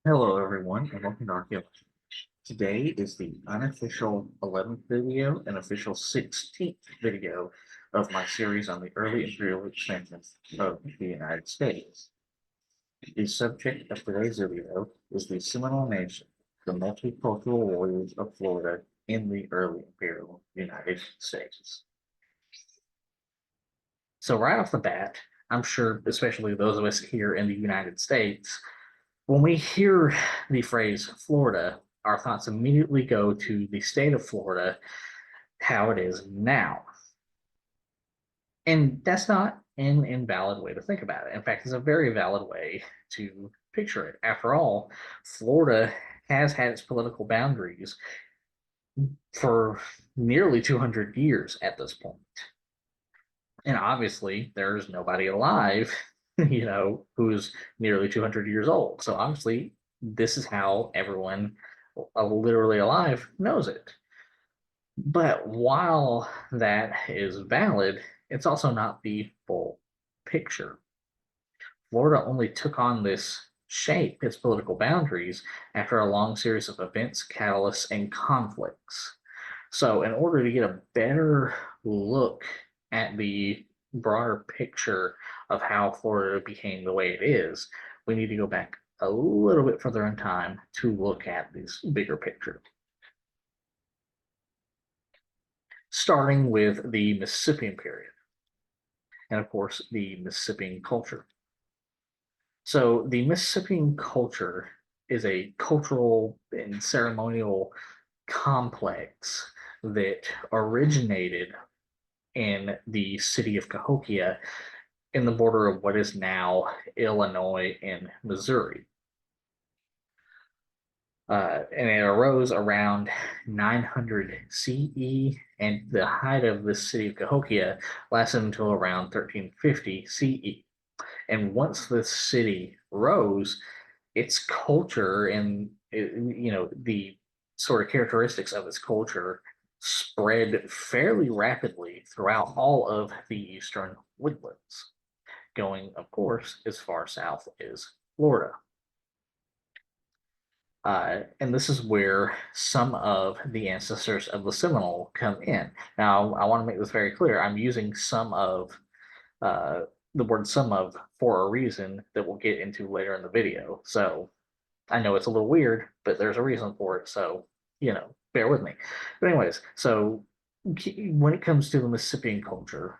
Hello, everyone, and welcome to Archaeology. Today is the unofficial 11th video and official 16th video of my series on the early imperial expansion of the United States. The subject of today's video is the Seminole Nation, the multicultural warriors of Florida in the early imperial United States. So, right off the bat, I'm sure, especially those of us here in the United States, when we hear the phrase Florida, our thoughts immediately go to the state of Florida, how it is now. And that's not an invalid way to think about it. In fact, it's a very valid way to picture it. After all, Florida has had its political boundaries for nearly 200 years at this point. And obviously, there's nobody alive, who's nearly 200 years old. So obviously, this is how everyone literally alive knows it. But while that is valid, it's also not the full picture. Florida only took on this shape, its political boundaries, after a long series of events, catalysts, and conflicts. So, in order to get a better look at the broader picture of how Florida became the way it is, we need to go back a little bit further in time to look at this bigger picture. Starting with the Mississippian period, and of course, the Mississippian culture. So, the Mississippian culture is a cultural and ceremonial complex that originated in the city of Cahokia in the border of what is now Illinois and Missouri. And it arose around 900 CE, and the height of the city of Cahokia lasted until around 1350 CE. And once the city rose, its culture and the sort of characteristics of its culture spread fairly rapidly throughout all of the eastern woodlands, going, of course, as far south as Florida. And this is where some of the ancestors of the Seminole come in. Now, I want to make this very clear. I'm using some of uh, the word some of for a reason that we'll get into later in the video. So I know it's a little weird, but there's a reason for it. So, bear with me. But, anyways, so when it comes to the Mississippian culture,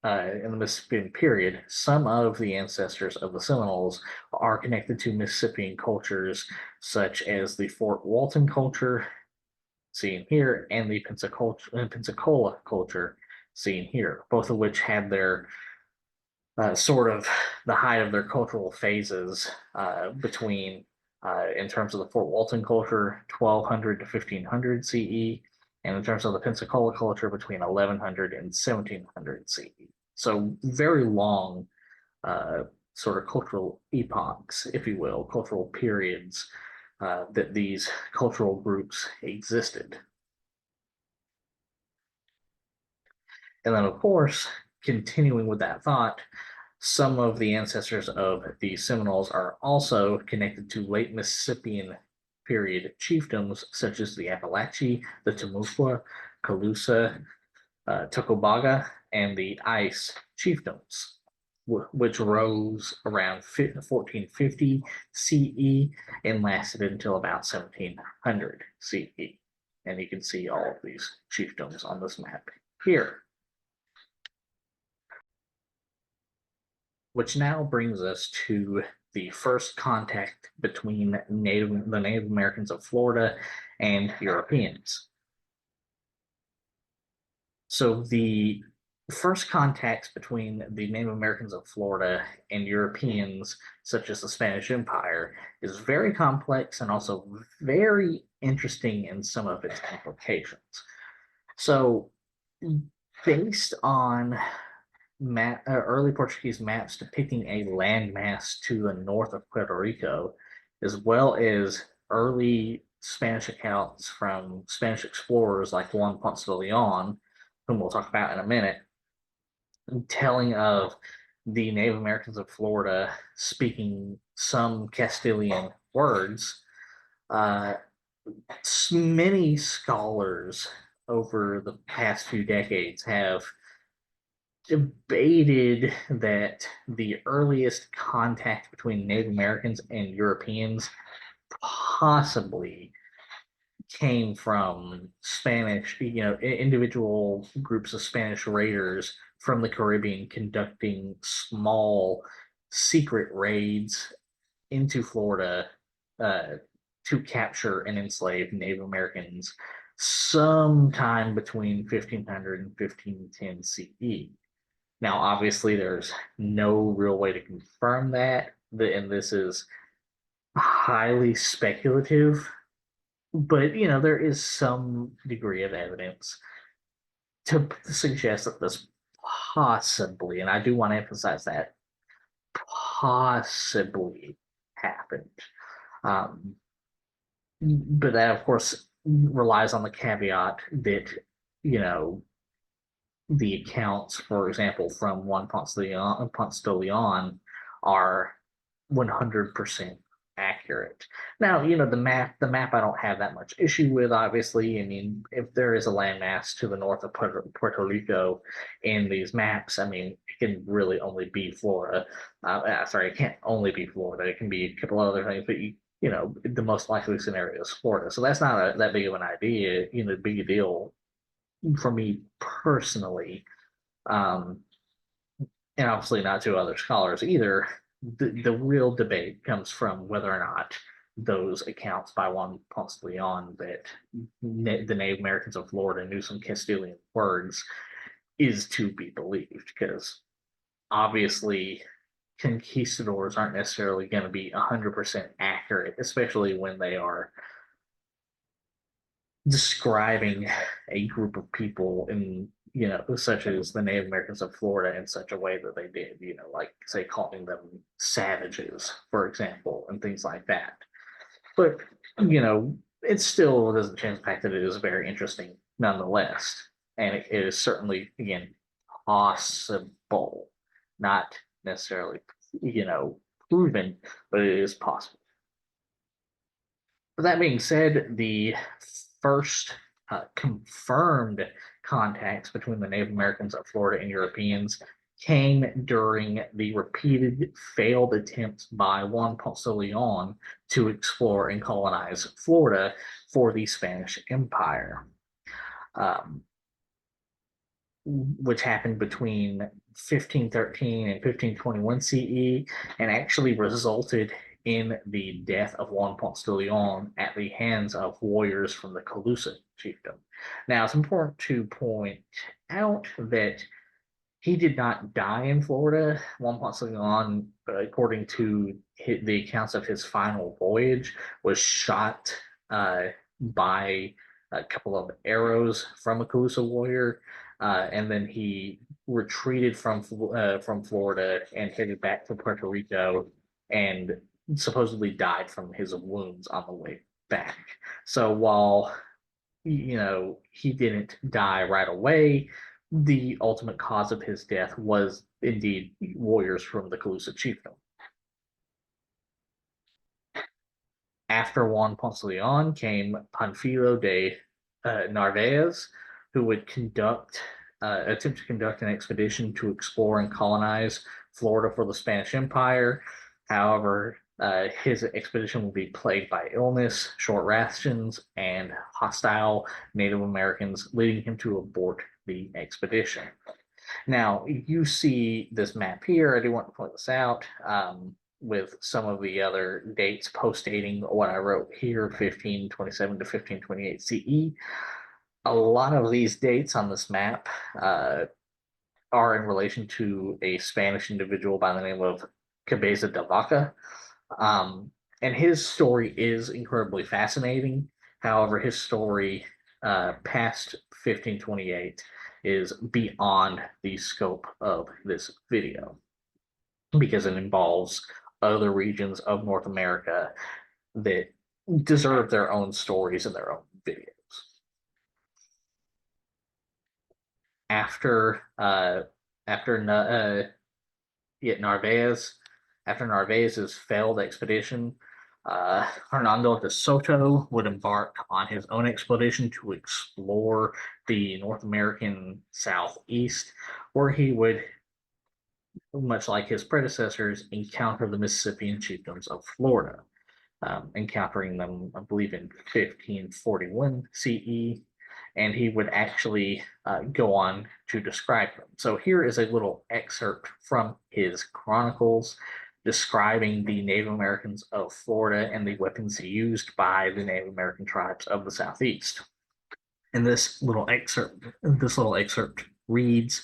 in the Mississippian period, some of the ancestors of the Seminoles are connected to Mississippian cultures such as the Fort Walton culture, seen here, and the Pensacola culture, seen here, both of which had their sort of the height of their cultural phases between, in terms of the Fort Walton culture, 1200 to 1500 CE, and in terms of the Pensacola culture, between 1100 and 1700 CE. So very long uh, sort of cultural epochs, if you will, cultural periods that these cultural groups existed. And then, of course, continuing with that thought, some of the ancestors of the Seminoles are also connected to late Mississippian period chiefdoms such as the Appalachee, the Timucua, Calusa, Tocobaga, and the Ice chiefdoms, which rose around 1450 CE and lasted until about 1700 CE. And you can see all of these chiefdoms on this map here. Which now brings us to the first contact between the Native Americans of Florida and Europeans. So the first contacts between the Native Americans of Florida and Europeans, such as the Spanish Empire, is very complex and also very interesting in some of its implications. So, based on early Portuguese maps depicting a landmass to the north of Puerto Rico, as well as early Spanish accounts from Spanish explorers like Juan Ponce de Leon, whom we'll talk about in a minute, telling of the Native Americans of Florida speaking some Castilian words. Uh, Many scholars over the past few decades have debated that the earliest contact between Native Americans and Europeans possibly came from Spanish, individual groups of Spanish raiders from the Caribbean conducting small secret raids into Florida uh, to capture and enslave Native Americans sometime between 1500 and 1510 CE. Now, obviously, there's no real way to confirm that, and this is highly speculative, but there is some degree of evidence to suggest that this possibly, and I do want to emphasize that, possibly happened. Um, but that, of course, relies on the caveat that, you know, the accounts, for example, from one Ponce de Leon are 100% accurate. Now, the map I don't have that much issue with, obviously. I mean, if there is a landmass to the north of Puerto Rico in these maps, I mean, it can really only be Florida. Sorry, it can't only be Florida. It can be a couple other things, but the most likely scenario is Florida. So that's not that big of an idea, big a deal for me personally. Um, and obviously not to other scholars either. The real debate comes from whether or not those accounts by Juan Ponce de Leon that the Native Americans of Florida knew some Castilian words is to be believed, because obviously conquistadors aren't necessarily going to be 100% accurate, especially when they are describing a group of people in such as the Native Americans of Florida in such a way that they did, like say calling them savages, for example, and things like that. But it still doesn't change the fact that it is very interesting nonetheless. And it is certainly, again, possible, not necessarily, proven, but it is possible. But that being said, the first confirmed contacts between the Native Americans of Florida and Europeans came during the repeated failed attempts by Juan Ponce de Leon to explore and colonize Florida for the Spanish Empire, um, which happened between 1513 and 1521 CE, and actually resulted in the death of Juan Ponce de Leon at the hands of warriors from the Calusa chiefdom. Now, it's important to point out that he did not die in Florida. Juan Ponce de Leon, according to the accounts of his final voyage, was shot by a couple of arrows from a Calusa warrior, and then he retreated from Florida and headed back to Puerto Rico, and supposedly died from his wounds on the way back. So while he didn't die right away, the ultimate cause of his death was indeed warriors from the Calusa chiefdom. After Juan Ponce de Leon came Panfilo de Narvaez, who would attempt to conduct an expedition to explore and colonize Florida for the Spanish Empire. However, his expedition will be plagued by illness, short rations, and hostile Native Americans, leading him to abort the expedition. Now, you see this map here. I do want to point this out, with some of the other dates post-dating what I wrote here, 1527 to 1528 CE. A lot of these dates on this map are in relation to a Spanish individual by the name of Cabeza de Vaca. And his story is incredibly fascinating. However, his story past 1528 is beyond the scope of this video, because it involves other regions of North America that deserve their own stories and their own videos. After after Narvaez, after Narvaez's failed expedition, Hernando de Soto would embark on his own expedition to explore the North American Southeast, where he would, much like his predecessors, encounter the Mississippian chiefdoms of Florida, encountering them, I believe, in 1541 CE, and he would actually go on to describe them. So here is a little excerpt from his chronicles describing the Native Americans of Florida and the weapons used by the Native American tribes of the Southeast. And this little excerpt reads,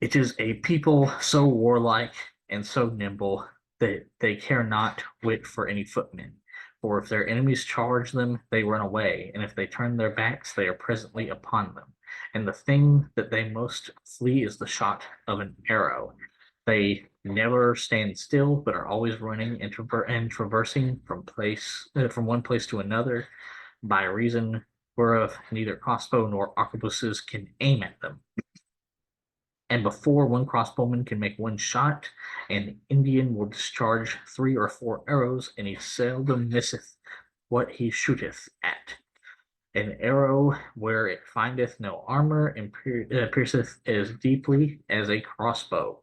"It is a people so warlike and so nimble that they care not whit for any footmen. For if their enemies charge them, they run away, and if they turn their backs, they are presently upon them. And the thing that they most flee is the shot of an arrow. They never stand still, but are always running and, traversing from one place to another, by reason whereof neither crossbow nor arquebuses can aim at them. And before one crossbowman can make one shot, an Indian will discharge 3 or 4 arrows, and he seldom misseth what he shooteth at. An arrow, where it findeth no armor, and pierceth as deeply as a crossbow.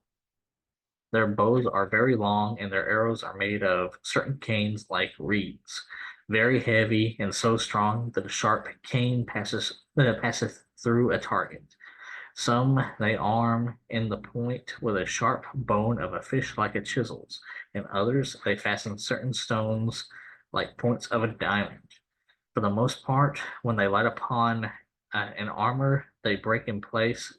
Their bows are very long, and their arrows are made of certain canes like reeds, very heavy, and so strong that a sharp cane passeth through a target. Some they arm in the point with a sharp bone of a fish like a chisels, and others they fasten certain stones like points of a diamond. For the most part, when they light upon an armor, they break in place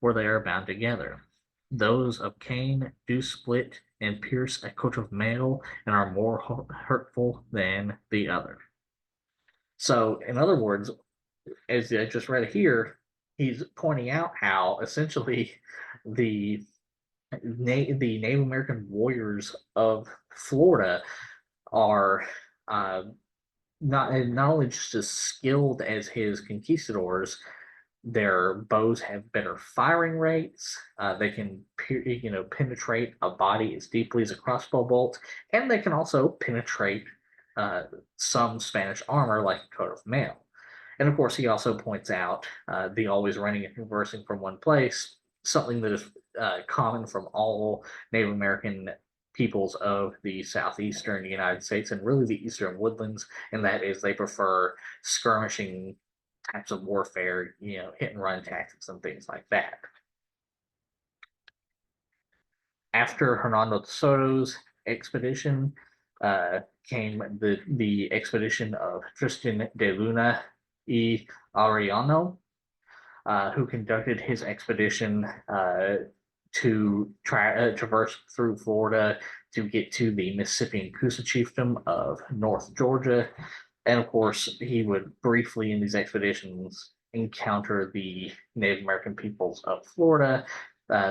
where they are bound together. Those of cane do split and pierce a coat of mail, and are more hurtful than the other." So, in other words, as I just read here, he's pointing out how essentially the the Native American warriors of Florida are not only just as skilled as his conquistadors. Their bows have better firing rates. They can penetrate a body as deeply as a crossbow bolt, and they can also penetrate some Spanish armor like a coat of mail. And of course, he also points out the always running and conversing from one place, something that is common from all Native American peoples of the southeastern United States and really the eastern woodlands, and that is they prefer skirmishing types of warfare, hit and run tactics and things like that. After Hernando de Soto's expedition came the expedition of Tristan de Luna y Arellano, who conducted his expedition to traverse through Florida to get to the Mississippian Coosa chiefdom of North Georgia. And of course, he would briefly in these expeditions encounter the Native American peoples of Florida,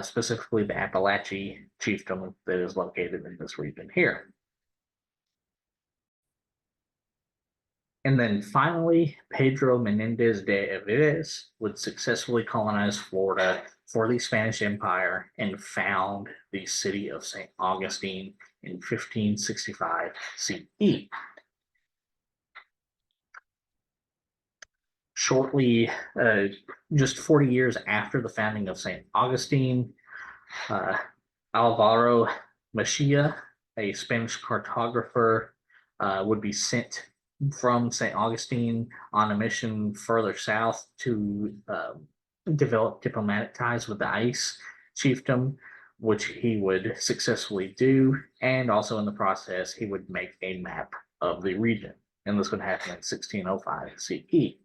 specifically the Appalachee chiefdom that is located in this region here. And then finally, Pedro Menendez de Aviles would successfully colonize Florida for the Spanish Empire and found the city of St. Augustine in 1565 CE. Shortly, just 40 years after the founding of St. Augustine, Alvaro Machia, a Spanish cartographer, would be sent from St. Augustine on a mission further south to develop diplomatic ties with the Ice chiefdom, which he would successfully do. And also in the process, he would make a map of the region. And this would happen in 1605 CE.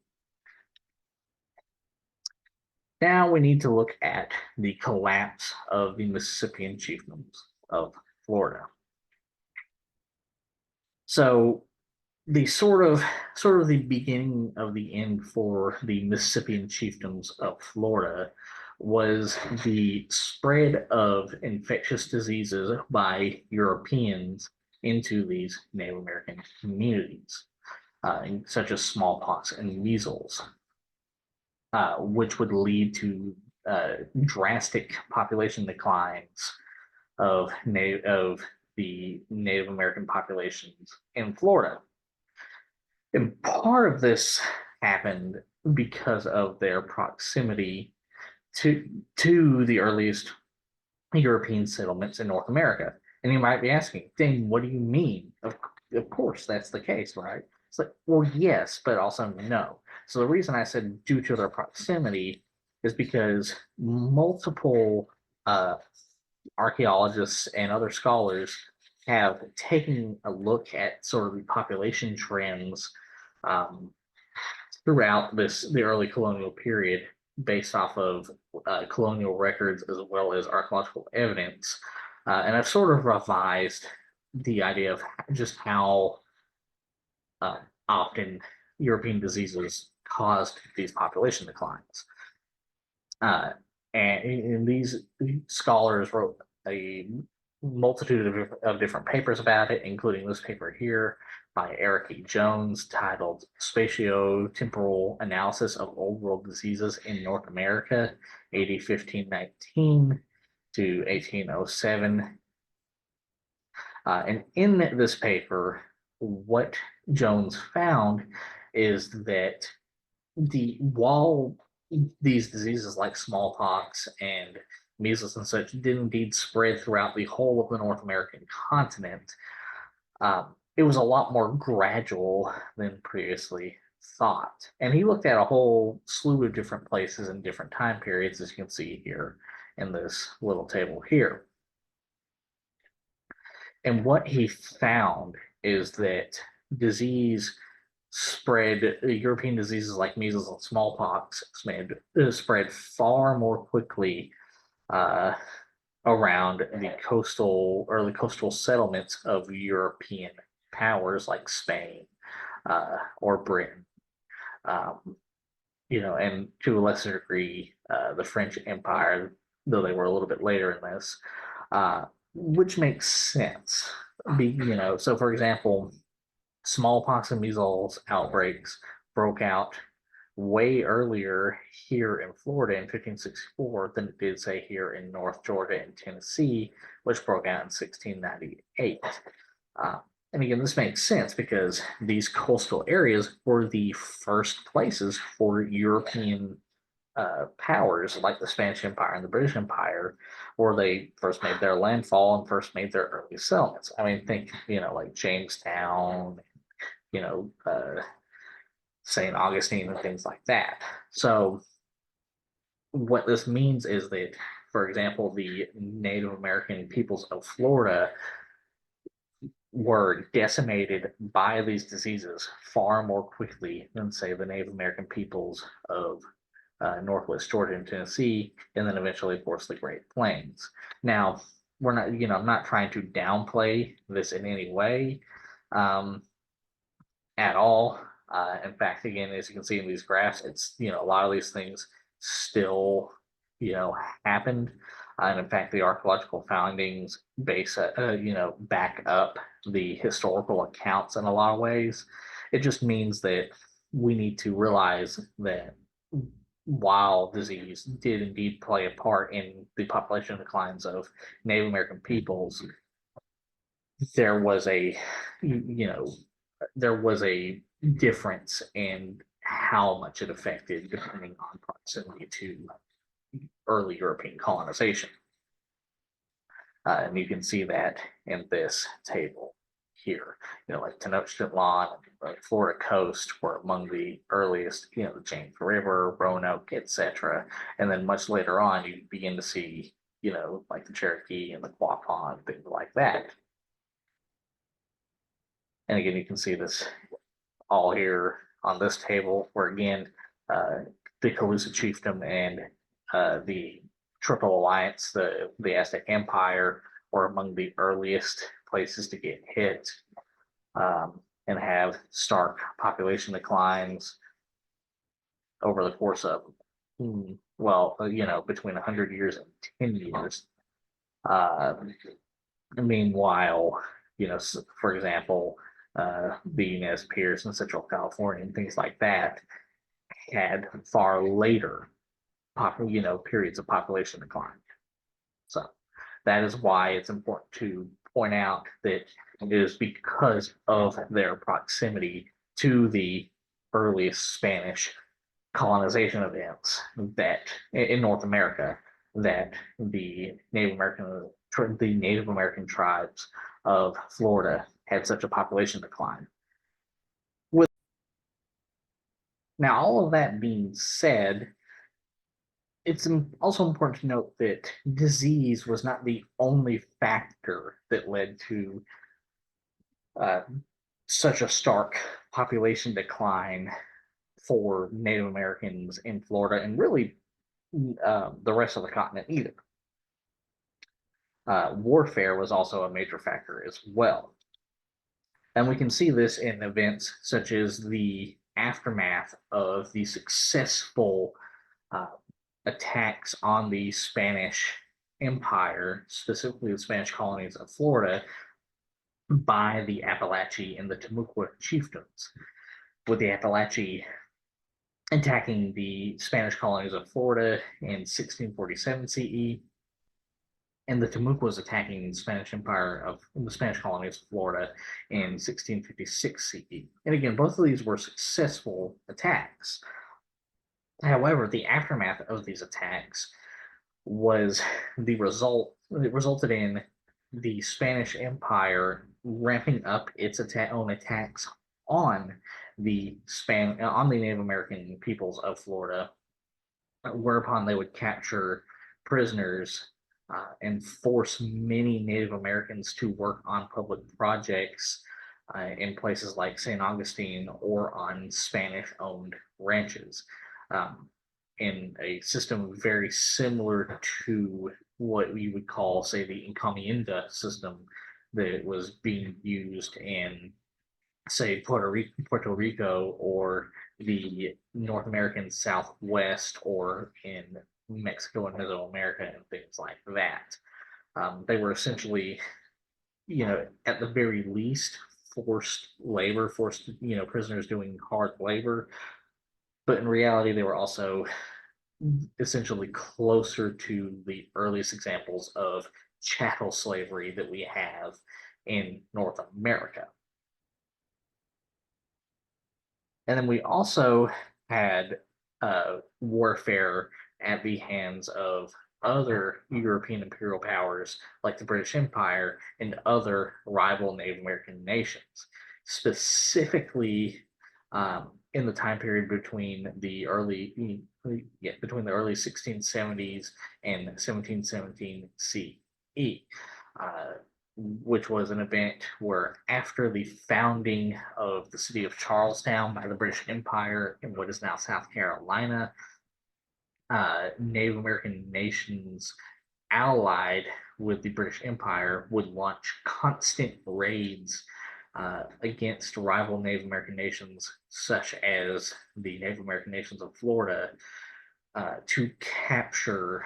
Now we need to look at the collapse of the Mississippian chiefdoms of Florida. So the sort of the beginning of the end for the Mississippian chiefdoms of Florida was the spread of infectious diseases by Europeans into these Native American communities, such as smallpox and measles. Which would lead to drastic population declines of the Native American populations in Florida. And part of this happened because of their proximity to the earliest European settlements in North America. And you might be asking, Dane, what do you mean? Of course, that's the case, right? It's like, well, yes, but also no. So the reason I said due to their proximity is because multiple archaeologists and other scholars have taken a look at sort of the population trends um, throughout the early colonial period based off of colonial records as well as archaeological evidence. And I've sort of revised the idea of just how uh, often European diseases caused these population declines. Uh, and these scholars wrote a multitude of different papers about it, including this paper here by Eric E. Jones titled Spatio-Temporal Analysis of Old World Diseases in North America, AD 1519 to 1807. And in this paper, what Jones found is that while these diseases like smallpox and measles and such did indeed spread throughout the whole of the North American continent, it was a lot more gradual than previously thought. And he looked at a whole slew of different places and different time periods, as you can see here in this little table here. And what he found is that disease spread, European diseases like measles and smallpox spread far more quickly uh, around the early coastal settlements of European powers like Spain or Britain. Um, and to a lesser degree, the French Empire, though they were a little bit later in this, which makes sense. So for example, smallpox and measles outbreaks broke out way earlier here in Florida in 1564 than it did, say, here in North Georgia and Tennessee, which broke out in 1698. And again, this makes sense because these coastal areas were the first places for European powers like the Spanish Empire and the British Empire, where they first made their landfall and first made their early settlements. I mean, think, like Jamestown, you know, uh, St. Augustine and things like that. So what this means is that, for example, the Native American peoples of Florida were decimated by these diseases far more quickly than, say, the Native American peoples of Northwest Georgia and Tennessee, and then eventually, of course, the Great Plains. Now, we're not, I'm not trying to downplay this in any way at all. In fact, again, as you can see in these graphs, it's, a lot of these things still, happened. And in fact, the archaeological findings back up the historical accounts in a lot of ways. It just means that we need to realize that while disease did indeed play a part in the population declines of Native American peoples, there was a, there was a difference in how much it affected depending on proximity to early European colonization. And you can see that in this table here. Like Tenochtitlan, like Florida coast were among the earliest, the James River, Roanoke, etc. And then much later on, you begin to see, like the Cherokee and the Quapaw, things like that. And again, you can see this all here on this table, where again, the Calusa chiefdom and the Triple Alliance, the Aztec Empire, were among the earliest places to get hit and have stark population declines over the course of, between 100 years and 10 years. Meanwhile, for example, the Nez Perce in Central California and things like that had far later, periods of population decline. So that is why it's important to point out that it is because of their proximity to the earliest Spanish colonization events that in North America that the Native American tribes of Florida had such a population decline. With now all of that being said, it's also important to note that disease was not the only factor that led to uh, such a stark population decline for Native Americans in Florida and really the rest of the continent either. Warfare was also a major factor as well. And we can see this in events such as the aftermath of the successful uh, attacks on the Spanish Empire, specifically the Spanish colonies of Florida, by the Appalachian and the Timucua chiefdoms, with the Appalachian attacking the Spanish colonies of Florida in 1647 CE, and the Timucuas attacking the Spanish Empire of the Spanish colonies of Florida in 1656 CE. And again, both of these were successful attacks. However, the aftermath of these attacks was the result. It resulted in the Spanish Empire ramping up its own attacks on on the Native American peoples of Florida, whereupon they would capture prisoners and force many Native Americans to work on public projects in places like St. Augustine or on Spanish-owned ranches. In a system very similar to what we would call, say, the encomienda system that was being used in, say, Puerto Rico or the North American Southwest or in Mexico and Mesoamerica and things like that. They were essentially, at the very least, forced labor, prisoners doing hard labor. But in reality, they were also essentially closer to the earliest examples of chattel slavery that we have in North America. And then we also had warfare at the hands of other European imperial powers like the British Empire and other rival Native American nations, specifically in the time period between the early 1670s and 1717 CE. Which was an event where, after the founding of the city of Charlestown by the British Empire in what is now South Carolina, Native American nations allied with the British Empire would launch constant raids against rival Native American nations, such as the Native American nations of Florida, to capture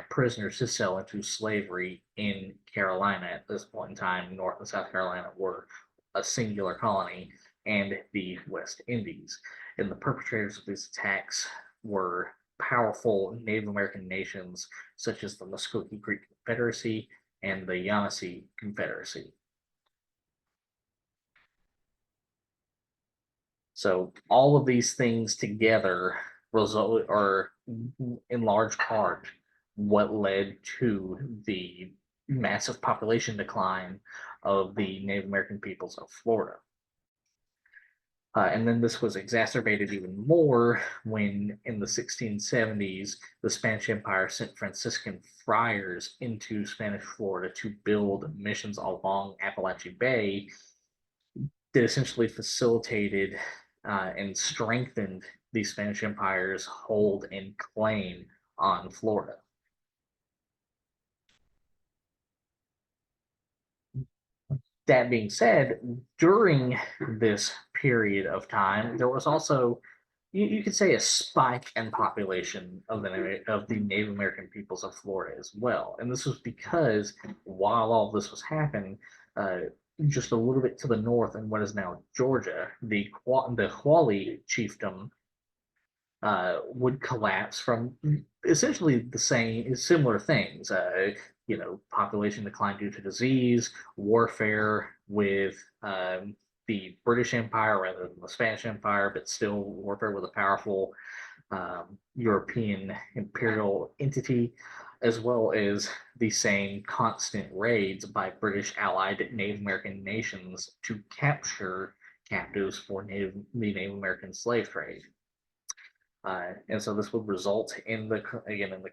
prisoners to sell into slavery in Carolina. At this point in time, North and South Carolina were a singular colony, and the West Indies. And the perpetrators of these attacks were powerful Native American nations such as the Muskogee Creek Confederacy and the Yamasee Confederacy. So all of these things together are in large part what led to the massive population decline of the Native American peoples of Florida. And then this was exacerbated even more when, in the 1670s, the Spanish Empire sent Franciscan friars into Spanish Florida to build missions along Appalachian Bay that essentially facilitated and strengthened the Spanish Empire's hold and claim on Florida. That being said, during this period of time, there was also, you could say, a spike in population of the Native American peoples of Florida as well. And this was because while all this was happening, just a little bit to the north in what is now Georgia, the Huali chiefdom would collapse from essentially similar things. population decline due to disease, warfare with the British Empire rather than the Spanish Empire, but still warfare with a powerful European imperial entity, as well as the same constant raids by British allied Native American nations to capture captives for the Native American slave trade. And so this would result in the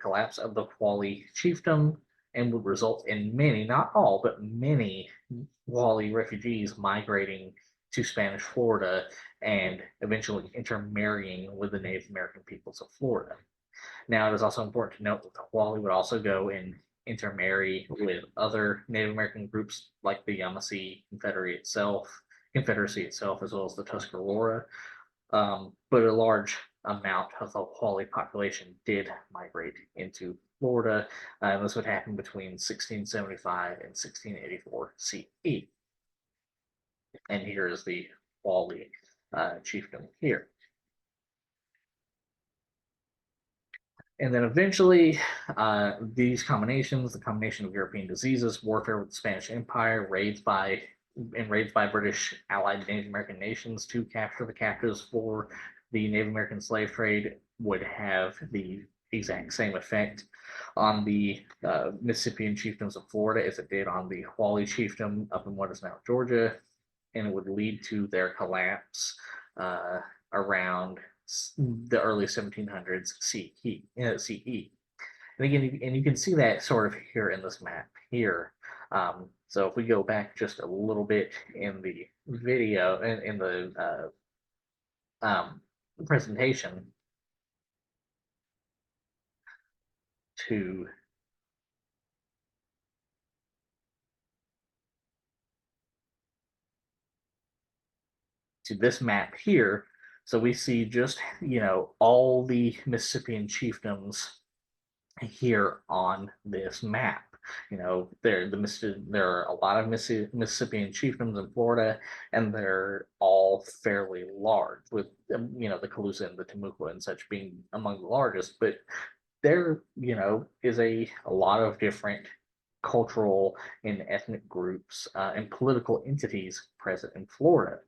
collapse of the Wally chiefdom, and would result in many, not all, but many Wally refugees migrating to Spanish Florida and eventually intermarrying with the Native American peoples of Florida. Now, it is also important to note that the Wally would also go and intermarry with other Native American groups like the Yamasee Confederacy itself, as well as the Tuscarora. But a large amount of the Wally population did migrate into Florida. And this would happen between 1675 and 1684 CE. And here is the Wally chiefdom here. And then eventually, these combinations, the combination of European diseases, warfare with the Spanish Empire, raids by British allied Native American nations to capture the captives for the Native American slave trade, would have the exact same effect on the Mississippian chiefdoms of Florida as it did on the Wally chiefdom up in what is now Georgia, and it would lead to their collapse around the early 1700s CE. And again, and you can see that sort of here in this map here. So if we go back just a little bit in the video, in the presentation to this map here, so we see just, all the Mississippian chiefdoms here on this map. There are a lot of Mississippian chiefdoms in Florida, and they're all fairly large, with the Calusa and the Timucua and such being among the largest. But there, is a lot of different cultural and ethnic groups and political entities present in Florida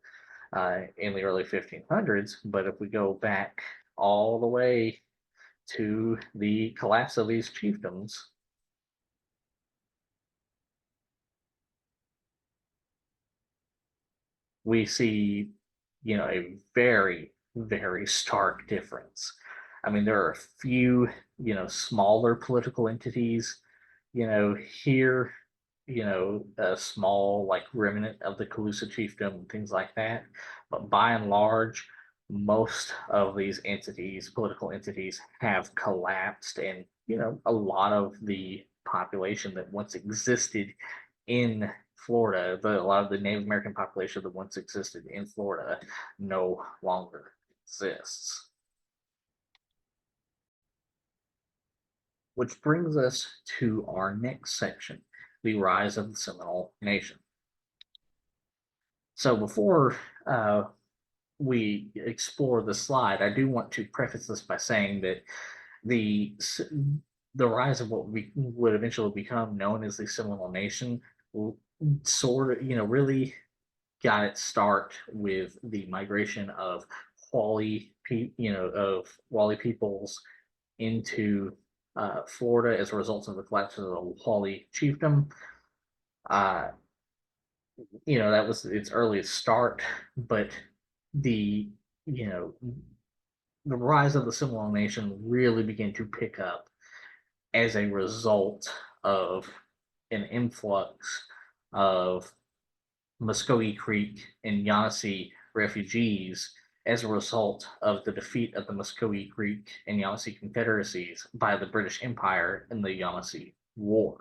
in the early 1500s. But if we go back all the way to the collapse of these chiefdoms, we see, a very, very stark difference. I mean, there are a few, smaller political entities, here, a small, like, remnant of the Calusa chiefdom and things like that. But by and large, most of these entities, political entities, have collapsed, and, a lot of the population that once existed in Florida, a lot of the Native American population that once existed in Florida no longer exists. Which brings us to our next section, the rise of the Seminole Nation. So before we explore the slide, I do want to preface this by saying that the rise of what we would eventually become known as the Seminole Nation sort of, really got its start with the migration of Wally peoples into Florida as a result of the collapse of the Wally chiefdom. That was its earliest start, but the the rise of the Seminole Nation really began to pick up as a result of an influx of Muscogee Creek and Yamasee refugees as a result of the defeat of the Muscogee Creek and Yamasee confederacies by the British Empire in the Yamasee War.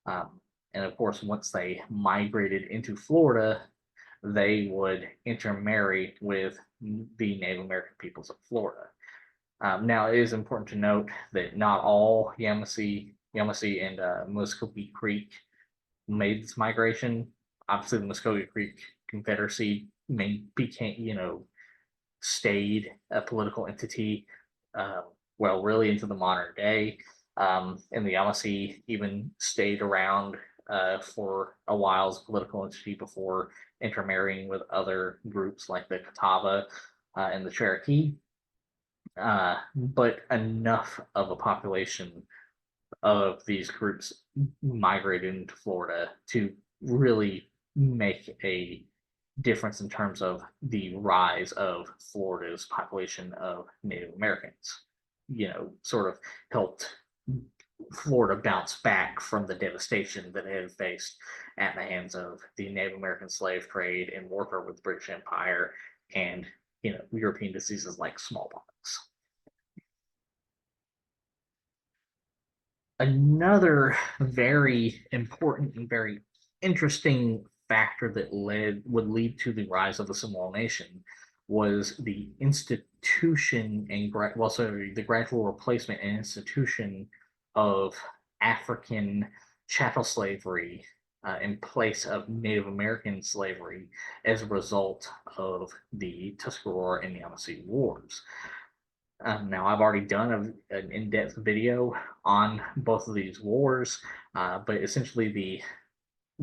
And of course, once they migrated into Florida, they would intermarry with the Native American peoples of Florida. Now, it is important to note that not all Yamasee and Muscogee Creek made this migration. Obviously, the Muscogee Creek Confederacy stayed a political entity, really into the modern day. And the Yamasee even stayed around for a while as a political entity before intermarrying with other groups like the Catawba and the Cherokee. But enough of a population of these groups migrated into Florida to really make a difference in terms of the rise of Florida's population of Native Americans. Sort of helped Florida bounce back from the devastation that it had faced at the hands of the Native American slave trade and warfare with the British Empire and European diseases like smallpox. Another very important and very interesting factor that would lead to the rise of the Seminole Nation was the institution and the gradual replacement and institution of African chattel slavery in place of Native American slavery as a result of the Tuscarora and Yamasee Wars. Now, I've already done an in-depth video on both of these wars, but essentially the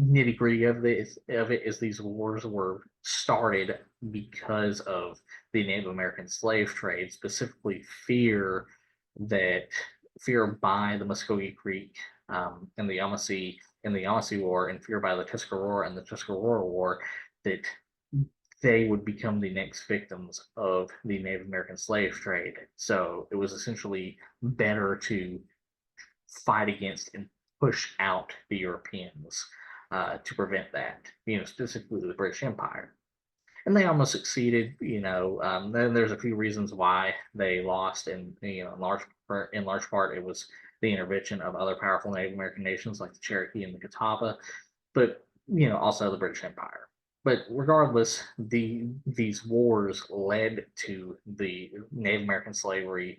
nitty-gritty of it is these wars were started because of the Native American slave trade, specifically that fear by the Muskogee Creek and the Yamasee War, and fear by the Tuscarora and the Tuscarora War, that they would become the next victims of the Native American slave trade. So it was essentially better to fight against and push out the Europeans to prevent that, specifically the British Empire. And they almost succeeded, then there's a few reasons why they lost, and in large part it was the intervention of other powerful Native American nations like the Cherokee and the Catawba, but also the British Empire. But regardless, these wars led to the Native American slavery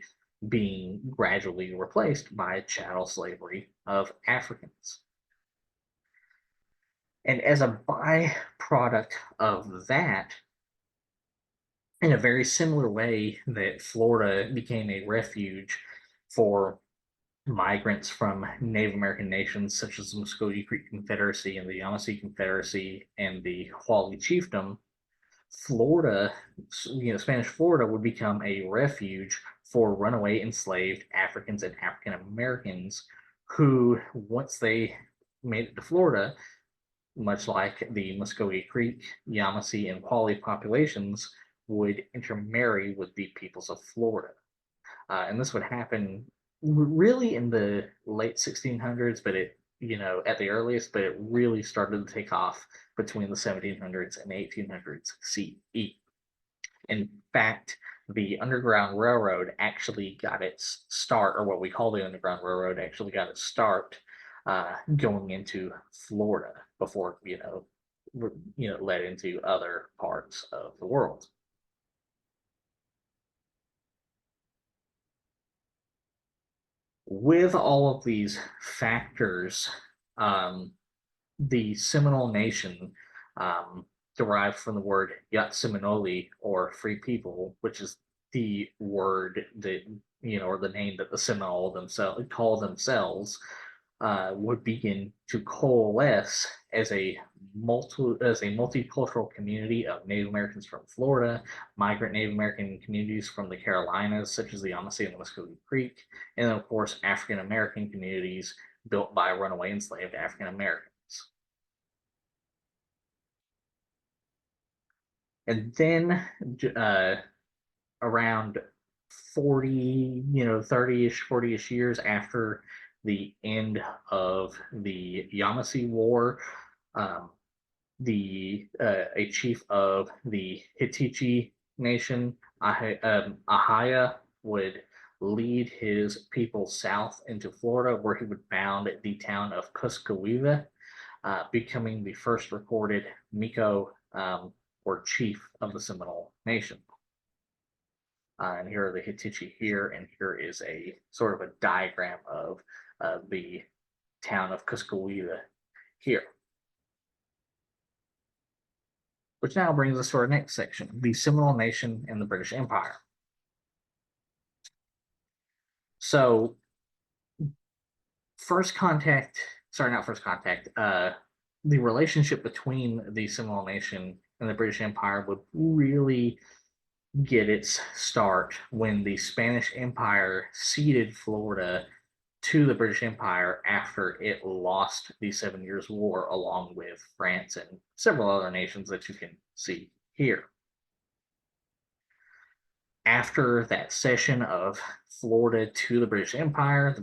being gradually replaced by chattel slavery of Africans. And as a byproduct of that, in a very similar way that Florida became a refuge for migrants from Native American nations such as the Muskogee Creek Confederacy and the Yamasee Confederacy and the Huali Chiefdom, Florida, Spanish Florida would become a refuge for runaway enslaved Africans and African Americans who, once they made it to Florida, much like the Muskogee Creek, Yamasee, and Huali populations, would intermarry with the peoples of Florida. And this would happen really in the late 1600s, but at the earliest, but it really started to take off between the 1700s and 1800s CE. In fact, the Underground Railroad actually got its start, or what we call the Underground Railroad actually got its start going into Florida before led into other parts of the world. With all of these factors, the Seminole Nation, derived from the word Yat Seminole, or free people, which is the word that, or the name that the Seminole themselves call themselves, would begin to coalesce as a multicultural community of Native Americans from Florida, migrant Native American communities from the Carolinas, such as the Yamasee and the Muskogee Creek, and then, of course, African American communities built by runaway enslaved African Americans. And then around 30-ish, 40-ish years after the end of the Yamasee War, a chief of the Hittichi Nation, Ahaya, would lead his people south into Florida, where he would found the town of Cuscawewa, becoming the first recorded Miko, or chief of the Seminole Nation. And here are the Hittichi here, and here is a sort of a diagram of the town of Cuscawewa here. Which now brings us to our next section, the Seminole Nation and the British Empire. So first contact, sorry, not first contact, the relationship between the Seminole Nation and the British Empire would really get its start when the Spanish Empire ceded Florida to the British Empire after it lost the 7 Years' War, along with France and several other nations that you can see here. After that cession of Florida to the British Empire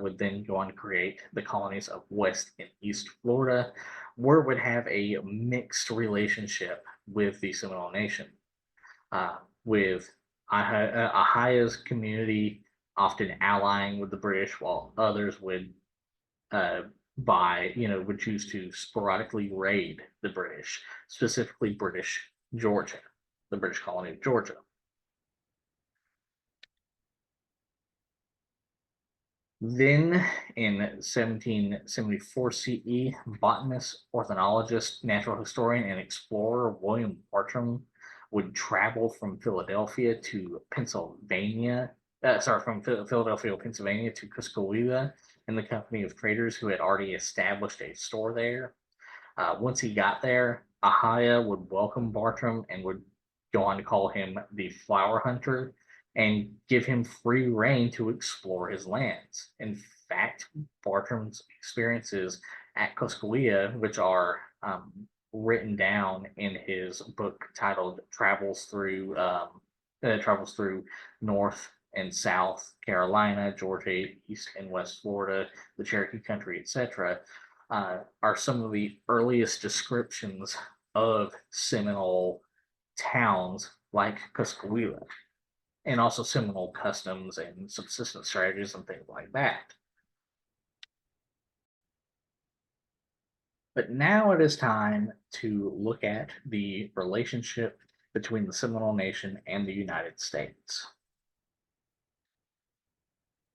would then go on to create the colonies of West and East Florida, where it would have a mixed relationship with the Seminole Nation, with Ahia's community often allying with the British, while others would would choose to sporadically raid the British, specifically British Georgia, the British colony of Georgia. Then in 1774 CE, botanist, ornithologist, natural historian, and explorer William Bartram would travel from Philadelphia, Pennsylvania to Cuscawewa in the company of traders who had already established a store there. Once he got there, Ahia would welcome Bartram and would go on to call him the flower hunter and give him free reign to explore his lands. In fact, Bartram's experiences at Cuscawewa, which are written down in his book titled Travels Through North and South Carolina, Georgia, East and West Florida, the Cherokee Country, etc., are some of the earliest descriptions of Seminole towns like Cuscawewa, and also Seminole customs and subsistence strategies and things like that. But now it is time to look at the relationship between the Seminole Nation and the United States.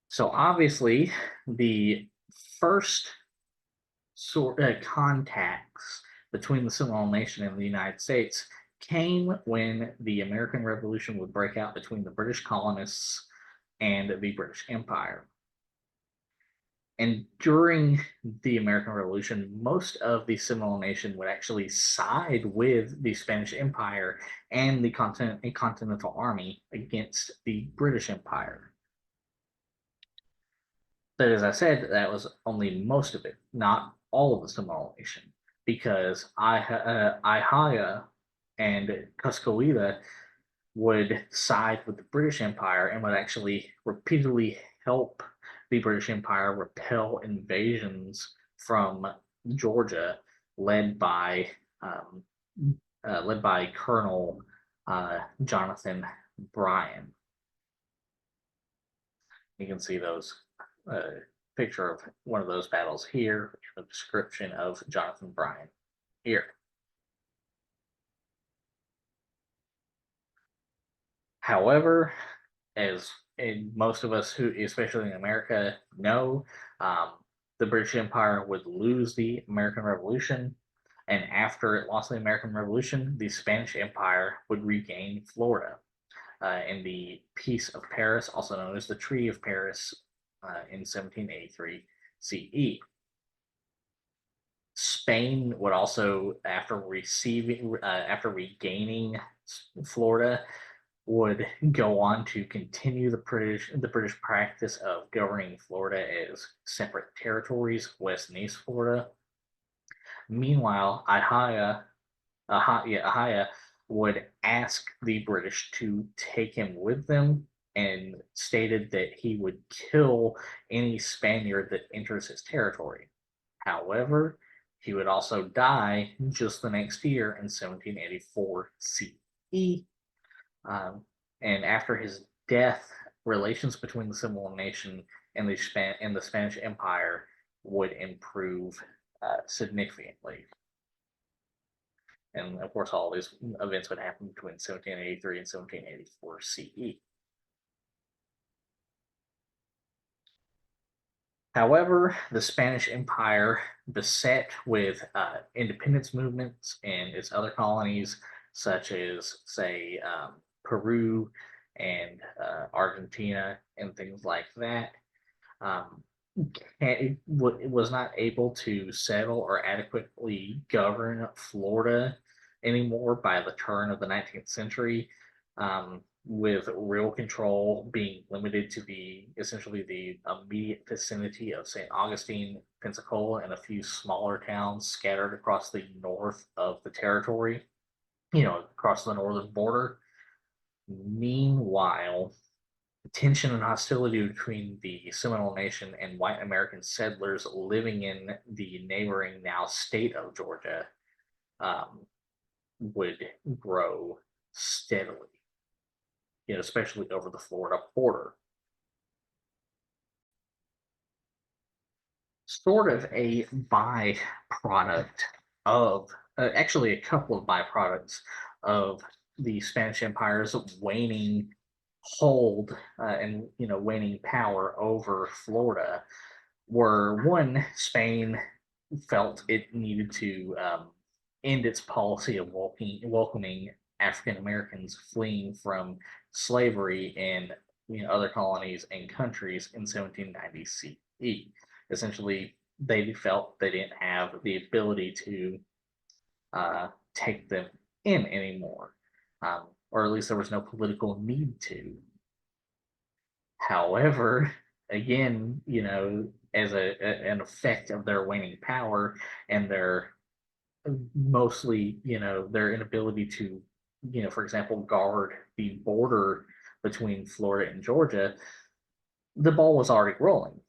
So obviously, the first contacts between the Seminole Nation and the United States came when the American Revolution would break out between the British colonists and the British Empire. And during the American Revolution, most of the Seminole Nation would actually side with the Spanish Empire and the Continental Army against the British Empire. But as I said, that was only most of it, not all of the Seminole Nation, because Ihaya and Cuscawewa would side with the British Empire and would actually repeatedly help the British Empire repel invasions from Georgia, led by Colonel Jonathan Bryan. You can see those picture of one of those battles here, a description of Jonathan Bryan here. However, as most of us who, especially in America, know, the British Empire would lose the American Revolution, and after it lost the American Revolution, the Spanish Empire would regain Florida. In the Peace of Paris, also known as the Treaty of Paris, in 1783 CE. Spain would also, after regaining Florida, would go on to continue the British practice of governing Florida as separate territories, West and East Florida. Meanwhile, Ahia would ask the British to take him with them, and stated that he would kill any Spaniard that enters his territory. However, he would also die just the next year in 1784 CE. And after his death, relations between the Seminole Nation and the Spanish Empire would improve significantly. And of course, all these events would happen between 1783 and 1784 CE. However, the Spanish Empire, beset with independence movements in its other colonies, such as, say, Peru and Argentina and things like that, was not able to settle or adequately govern Florida anymore by the turn of the 19th century, with real control being limited to the essentially the immediate vicinity of St. Augustine, Pensacola, and a few smaller towns scattered across the north of the territory, across the northern border. Meanwhile, tension and hostility between the Seminole Nation and white American settlers living in the neighboring now state of Georgia um, would grow steadily, especially over the Florida border. Sort of a byproduct of, actually, a couple of byproducts of the Spanish Empire's waning hold and waning power over Florida were, one, Spain felt it needed to end its policy of welcoming African Americans fleeing from slavery in other colonies and countries in 1790 CE. Essentially, they felt they didn't have the ability to take them in anymore, or at least there was no political need to. However, again, as an effect of their waning power and their mostly, their inability to, for example, guard the border between Florida and Georgia, the ball was already rolling.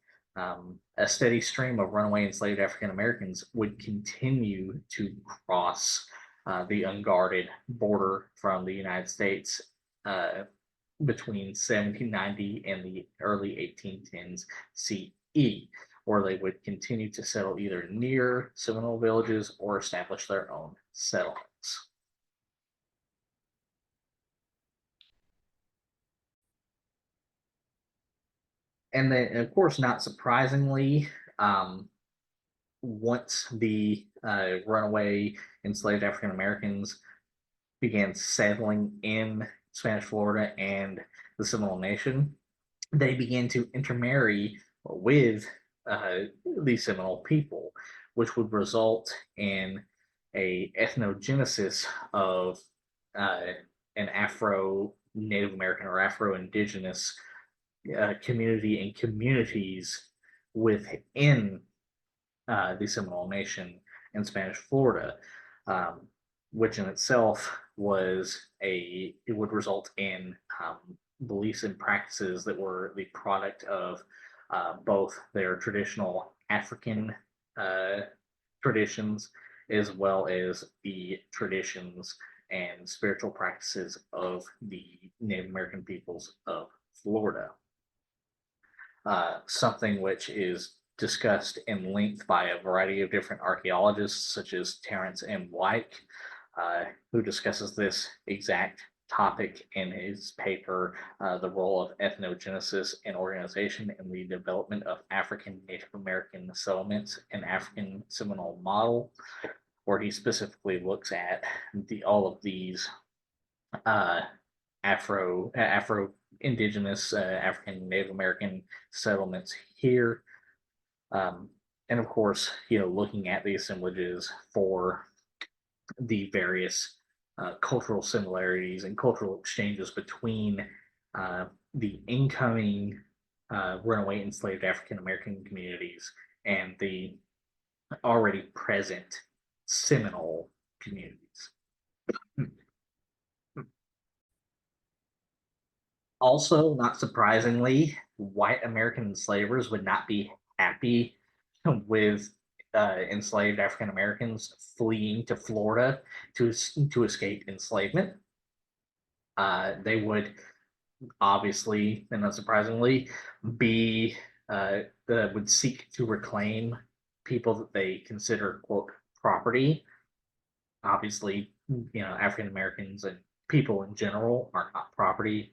A steady stream of runaway enslaved African Americans would continue to cross the unguarded border from the United States between 1790 and the early 1810s CE, where they would continue to settle either near Seminole villages or establish their own settlements. And then, of course, not surprisingly, um, once the runaway enslaved African Americans began settling in Spanish Florida and the Seminole Nation, they began to intermarry with the Seminole people, which would result in a ethnogenesis of uh, an Afro Native American or Afro Indigenous community and communities within the Seminole Nation in Spanish Florida, um, which in itself it would result in beliefs and practices that were the product of both their traditional African uh, traditions as well as the traditions and spiritual practices of the Native American peoples of Florida. Something which is discussed in length by a variety of different archaeologists, such as Terence M. White, who discusses this exact topic in his paper, The Role of Ethnogenesis and Organization in the Development of African Native American Settlements and African Seminole Model, where he specifically looks at all of these uh, Afro indigenous African Native American settlements here. Um, and of course, looking at the assemblages for the various cultural similarities and cultural exchanges between uh, the incoming runaway enslaved African American communities and the already present Seminole communities. Also, not surprisingly, white American enslavers would not be happy with enslaved African Americans fleeing to Florida to escape enslavement. They would obviously, and unsurprisingly, be would seek to reclaim people that they consider quote property. Obviously, African Americans and people in general are not property,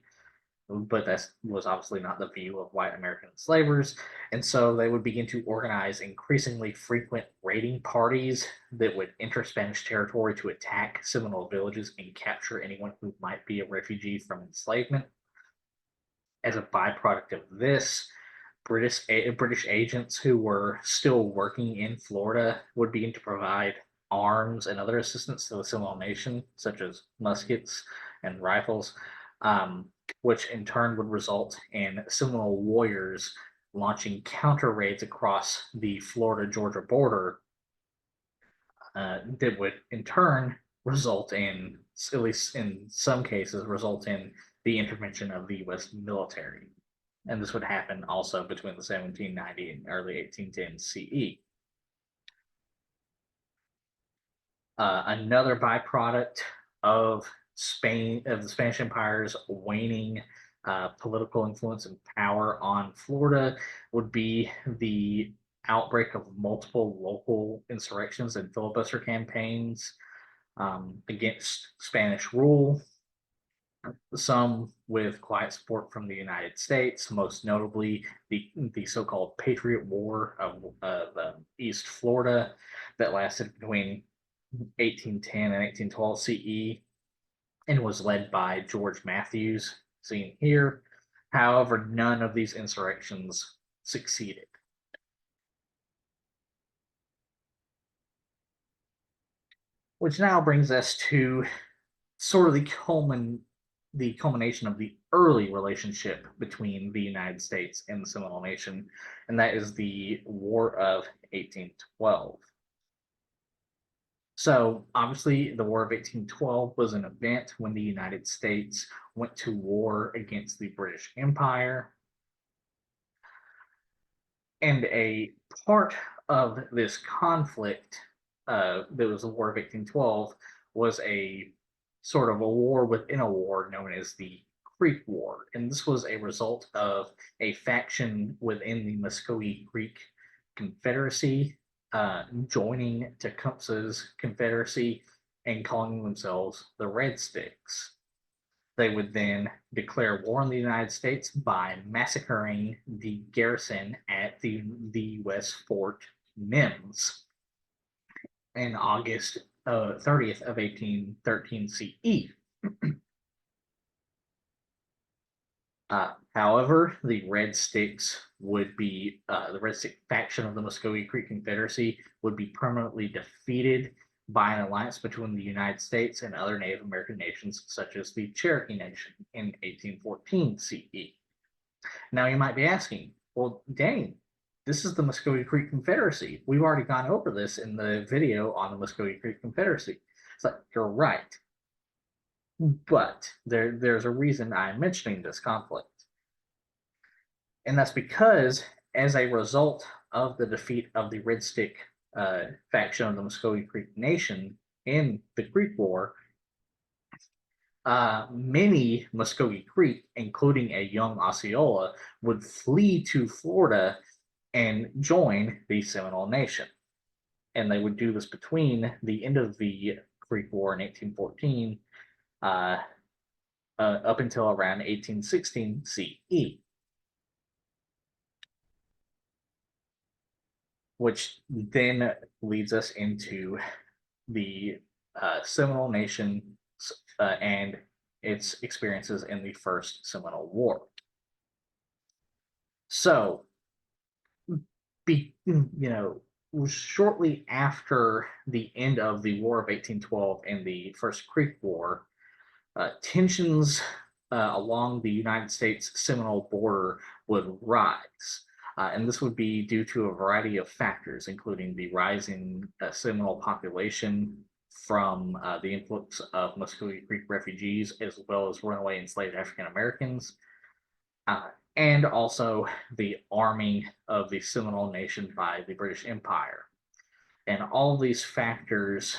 but that was obviously not the view of white American enslavers. And so they would begin to organize increasingly frequent raiding parties that would enter Spanish territory to attack Seminole villages and capture anyone who might be a refugee from enslavement. As a byproduct of this, British agents who were still working in Florida would begin to provide arms and other assistance to the Seminole Nation, such as muskets and rifles, which in turn would result in Seminole warriors launching counter raids across the Florida Georgia border that would in turn result in, at least in some cases, result in the intervention of the U.S. military. And this would happen also between the 1790 and early 1810 CE. Another byproduct of the Spanish Empire's waning political influence and power on Florida would be the outbreak of multiple local insurrections and filibuster campaigns against Spanish rule, some with quiet support from the United States, most notably the so-called Patriot War of East Florida that lasted between 1810 and 1812 CE and was led by George Matthews, seen here. However, none of these insurrections succeeded. Which now brings us to sort of the culmination of the early relationship between the United States and the Seminole Nation, and that is the War of 1812. So obviously, the War of 1812 was an event when the United States went to war against the British Empire. And a part of this conflict that was the War of 1812 was a sort of a war within a war known as the Creek War. And this was a result of a faction within the Muscogee Creek Confederacy joining Tecumseh's Confederacy and calling themselves the Red Sticks. They would then declare war on the United States by massacring the garrison at the U.S. Fort Mims in August 30th of 1813 CE. However, the Red Sticks would be the Red Stick faction of the Muscogee Creek Confederacy would be permanently defeated by an alliance between the United States and other Native American nations, such as the Cherokee Nation in 1814 CE. Now you might be asking, well, dang, this is the Muscogee Creek Confederacy. We've already gone over this in the video on the Muscogee Creek Confederacy. It's like, you're right. But there's a reason I'm mentioning this conflict. And that's because, as a result of the defeat of the Red Stick faction of the Muscogee Creek Nation in the Creek War, many Muscogee Creek, including a young Osceola, would flee to Florida and join the Seminole Nation. And they would do this between the end of the Creek War in 1814 up until around 1816 CE. Which then leads us into the Seminole Nation and its experiences in the First Seminole War. So, shortly after the end of the War of 1812 and the First Creek War, tensions along the United States Seminole border would rise. And this would be due to a variety of factors, including the rising Seminole population from the influx of Muscogee Creek refugees, as well as runaway enslaved African Americans, and also the arming of the Seminole Nation by the British Empire. And all these factors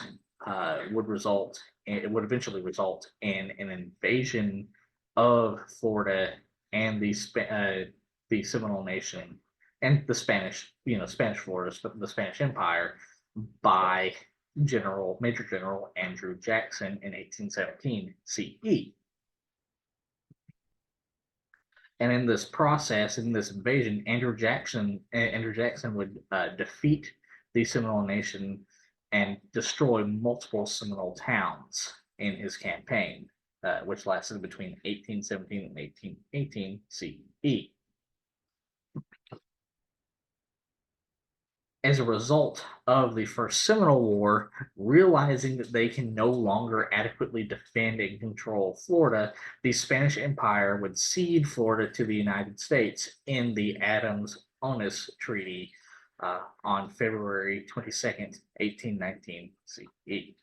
would eventually result in an invasion of Florida and the Seminole Nation and the Spanish Florida, the Spanish Empire, by Major General Andrew Jackson in 1817 CE. And in this process, in this invasion, Andrew Jackson would defeat the Seminole Nation and destroy multiple Seminole towns in his campaign, which lasted between 1817 and 1818 CE. As a result of the First Seminole War, realizing that they can no longer adequately defend and control Florida, the Spanish Empire would cede Florida to the United States in the Adams-Onis Treaty on February 22nd, 1819 CE.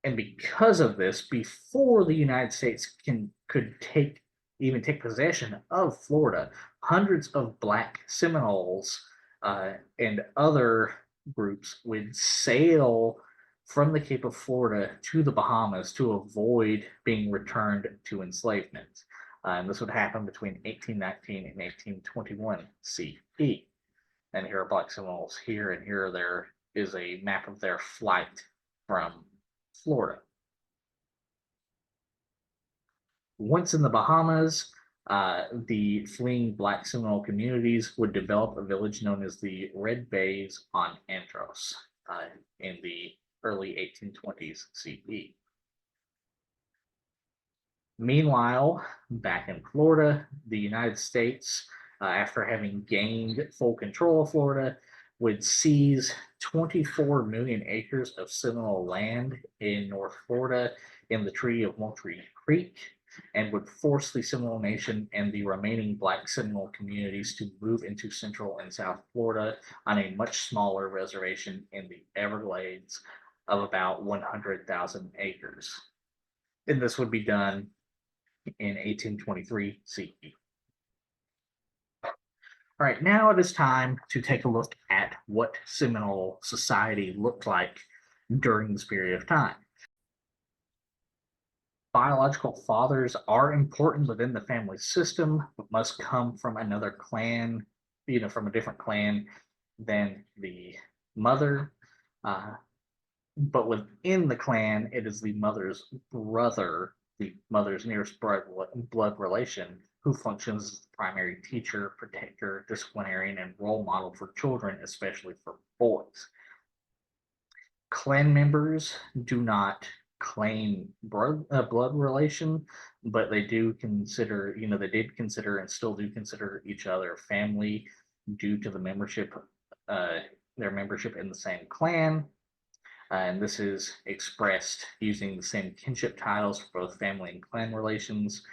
And because of this, before the United States could even take possession of Florida, hundreds of Black Seminoles and other groups would sail from the Cape of Florida to the Bahamas to avoid being returned to enslavement. And this would happen between 1819 and 1821 CE. And here are Black Seminoles here, and here there is a map of their flight from Florida. Once in the Bahamas, the fleeing Black Seminole communities would develop a village known as the Red Bays on Andros in the early 1820s CE. Meanwhile, back in Florida, the United States, after having gained full control of Florida, would seize 24 million acres of Seminole land in North Florida in the Treaty of Moultrie Creek, and would force the Seminole Nation and the remaining Black Seminole communities to move into Central and South Florida on a much smaller reservation in the Everglades of about 100,000 acres. And this would be done in 1823 CE. All right, now it is time to take a look at what Seminole society looked like during this period of time. Biological fathers are important within the family system, but must come from another clan, from a different clan than the mother. But within the clan, it is the mother's brother, the mother's nearest blood relation, who functions as the primary teacher, protector, disciplinarian, and role model for children, especially for boys. Clan members do not claim blood relation, but they do consider, they did consider and still do consider each other family due to the membership, their membership in the same clan. And this is expressed using the same kinship titles for both family and clan relations.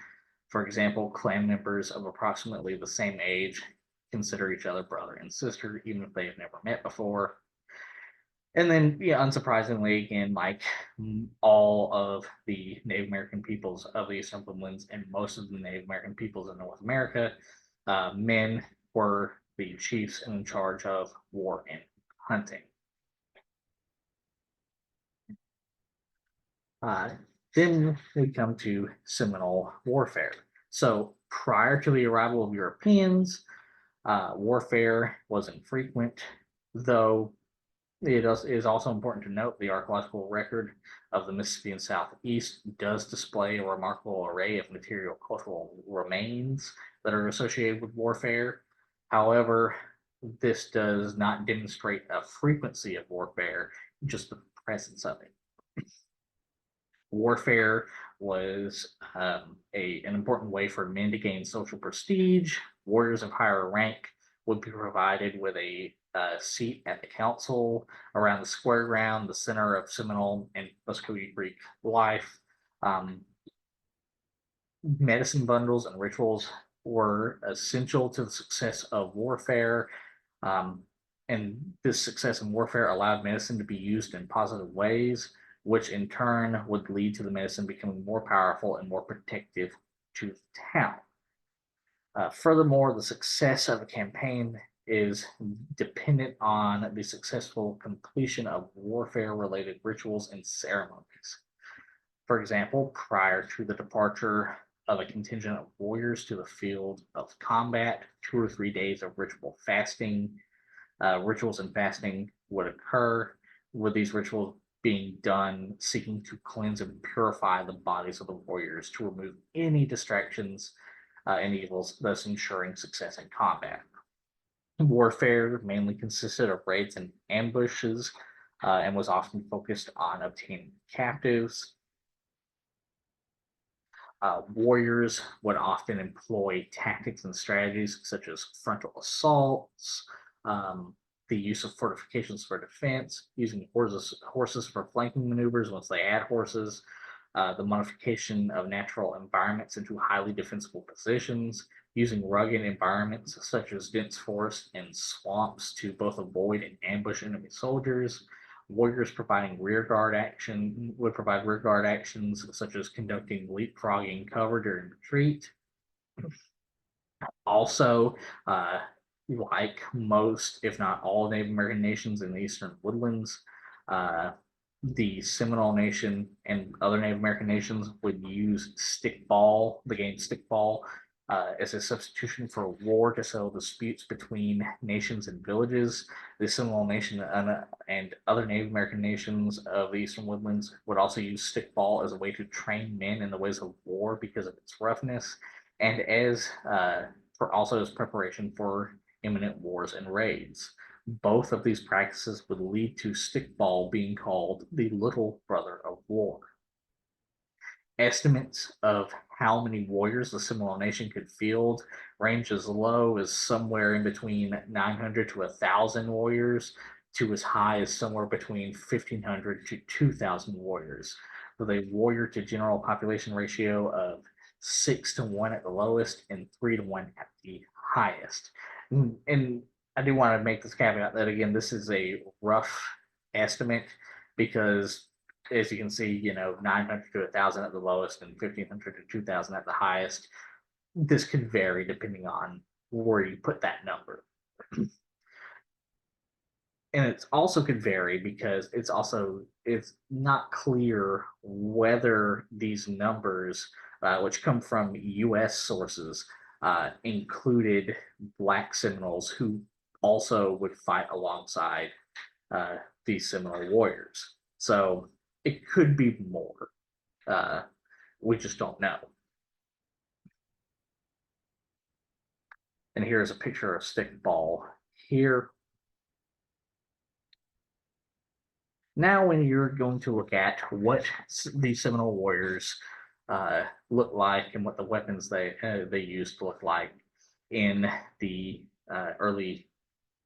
For example, clan members of approximately the same age consider each other brother and sister, even if they have never met before. And then, unsurprisingly, again, like all of the Native American peoples of the Eastern Woodlands and most of the Native American peoples in North America, men were the chiefs in charge of war and hunting. Then we come to Seminole warfare. So prior to the arrival of Europeans, warfare was infrequent, though it is also important to note the archaeological record of the Mississippian Southeast does display a remarkable array of material cultural remains that are associated with warfare. However, this does not demonstrate a frequency of warfare, just the presence of it. Warfare was an important way for men to gain social prestige. Warriors of higher rank would be provided with a seat at the council around the square ground, the center of Seminole and Muscogee Creek life. Medicine bundles and rituals were essential to the success of warfare. And this success in warfare allowed medicine to be used in positive ways, which in turn would lead to the medicine becoming more powerful and more protective to the town. Furthermore, the success of a campaign is dependent on the successful completion of warfare-related rituals and ceremonies. For example, prior to the departure of a contingent of warriors to the field of combat, 2 or 3 days of rituals and fasting would occur, with these rituals being done seeking to cleanse and purify the bodies of the warriors to remove any distractions and evils, thus ensuring success in combat. Warfare mainly consisted of raids and ambushes and was often focused on obtaining captives. Warriors would often employ tactics and strategies such as frontal assaults, um, the use of fortifications for defense, using horses for flanking maneuvers once they add horses, the modification of natural environments into highly defensible positions, using rugged environments such as dense forest and swamps to both avoid and ambush enemy soldiers. Warriors providing rear guard action would provide rear guard actions such as conducting leapfrogging cover during retreat. Also, uh, like most, if not all, Native American nations in the eastern woodlands, uh, the Seminole Nation and other Native American nations would use stickball, the game stickball, as a substitution for war to settle disputes between nations and villages. The Seminole Nation and other Native American nations of the Eastern Woodlands would also use stickball as a way to train men in the ways of war because of its roughness, and as for also as preparation for imminent wars and raids. Both of these practices would lead to stickball being called the little brother of war. Estimates of how many warriors the Seminole Nation could field range as low as somewhere in between 900 to 1,000 warriors to as high as somewhere between 1,500 to 2,000 warriors, with a warrior to general population ratio of 6 to 1 at the lowest and 3 to 1 at the highest. And I do want to make this caveat that, again, this is a rough estimate because, as you can see, 900 to 1,000 at the lowest and 1,500 to 2,000 at the highest. This could vary depending on where you put that number. And it's also could vary because it's not clear whether these numbers, which come from U.S. sources, included Black Seminoles who also would fight alongside these Seminole warriors. So it could be more. Uh, we just don't know. And here's a picture of stickball here. Now, when you're going to look at what the Seminole warriors look like and what the weapons they used to look like in the early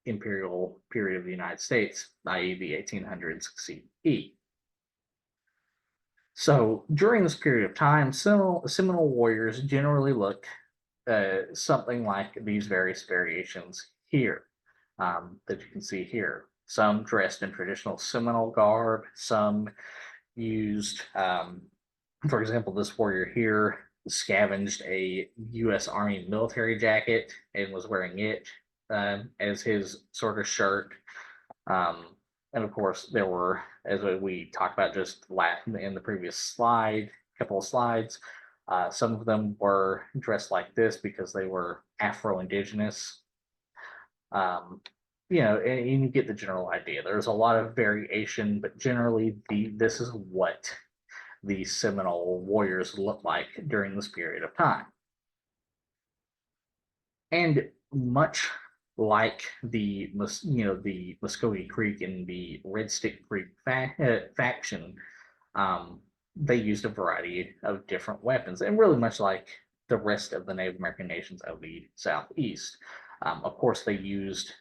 imperial period of the United States, i.e., the 1800s CE. So during this period of time, Seminole warriors generally look something like these various variations here that you can see here. Some dressed in traditional Seminole garb, some used, for example, this warrior here scavenged a U.S. Army military jacket and was wearing it as his sort of shirt. And of course, there were, as we talked about just in the previous slide, couple of slides, some of them were dressed like this because they were Afro-Indigenous. And you get the general idea. There's a lot of variation, but generally, this is what the Seminole warriors looked like during this period of time. And much like the Muskogee Creek and the Red Stick Creek faction, they used a variety of different weapons, and really much like the rest of the Native American nations of the Southeast. Of course, they used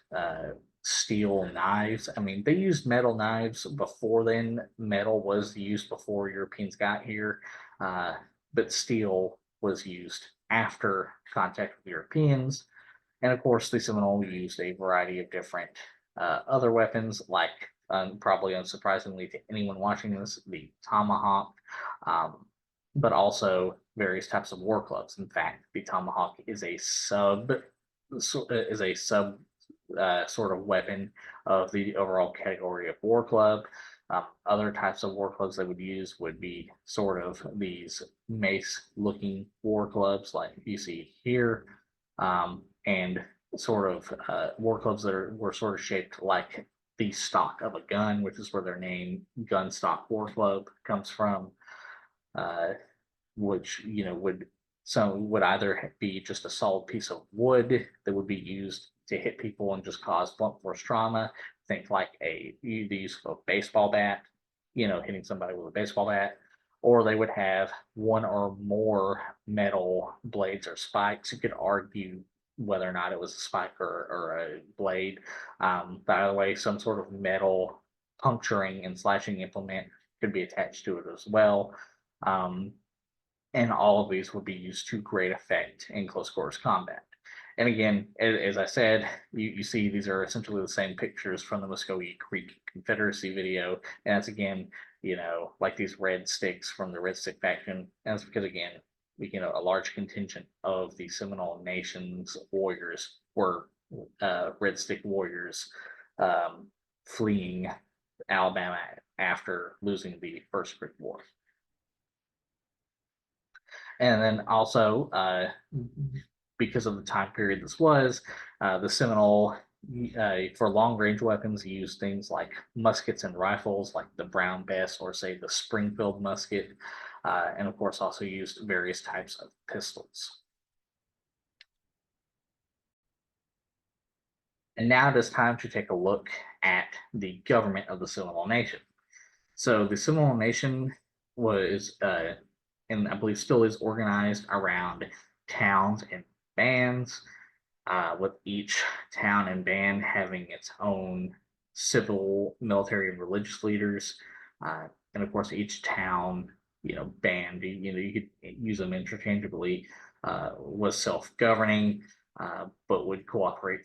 steel knives. I mean, they used metal knives before then. Metal was used before Europeans got here, but steel was used after contact with Europeans. And of course, the Seminole used a variety of different other weapons, like probably unsurprisingly to anyone watching this, the tomahawk, but also various types of war clubs. In fact, the tomahawk is a sub sort of weapon of the overall category of war club. Other types of war clubs they would use would be sort of these mace-looking war clubs, like you see here, and sort of war clubs that were sort of shaped like the stock of a gun, which is where their name gun stock war club comes from, which would either be just a solid piece of wood that would be used to hit people and just cause blunt force trauma. Think like the use of a baseball bat, hitting somebody with a baseball bat, or they would have one or more metal blades or spikes. You could argue whether or not it was a spike or a blade. By the way, some sort of metal puncturing and slashing implement could be attached to it as well. Um, and all of these would be used to great effect in close quarters combat. And again, as I said, you see these are essentially the same pictures from the Muscogee Creek Confederacy video. And that's again, like these red sticks from the Red Stick faction. And that's because again, a large contingent of the Seminole Nation's warriors were Red Stick warriors um, fleeing Alabama after losing the First Creek War. And then also, because of the time period this was, the Seminole, for long range weapons, used things like muskets and rifles, like the Brown Bess or, say, the Springfield musket, and of course, also used various types of pistols. And now it is time to take a look at the government of the Seminole Nation. So the Seminole Nation was, and I believe still is, organized around towns and bands, with each town and band having its own civil, military, and religious leaders. And of course, each town, band, you could use them interchangeably, was self-governing, but would cooperate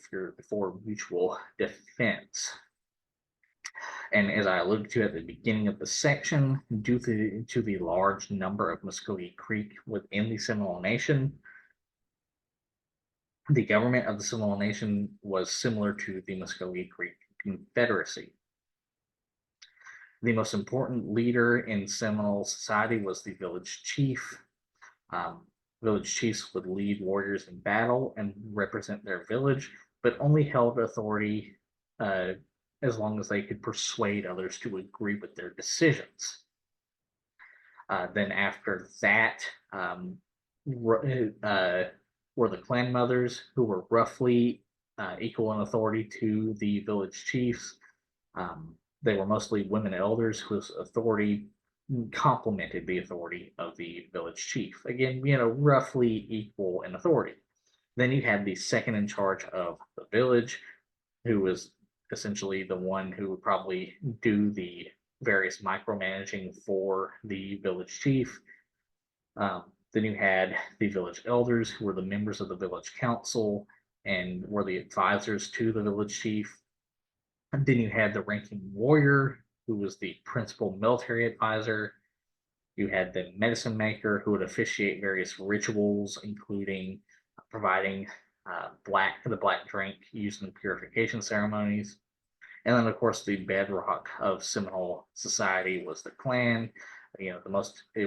for mutual defense. And as I alluded to at the beginning of the section, due to the large number of Muscogee Creek within the Seminole Nation, the government of the Seminole Nation was similar to the Muscogee Creek Confederacy. The most important leader in Seminole society was the village chief. Village chiefs would lead warriors in battle and represent their village, but only held authority as long as they could persuade others to agree with their decisions. Then after that were the clan mothers, who were roughly equal in authority to the village chiefs. They were mostly women elders whose authority complemented the authority of the village chief. Again, roughly equal in authority. Then you had the second in charge of the village, who was essentially the one who would probably do the various micromanaging for the village chief. Then you had the village elders, who were the members of the village council and were the advisors to the village chief. And then you had the ranking warrior, who was the principal military advisor. You had the medicine maker, who would officiate various rituals, including providing the black drink used in purification ceremonies. And then, of course, the bedrock of Seminole society was the clan. It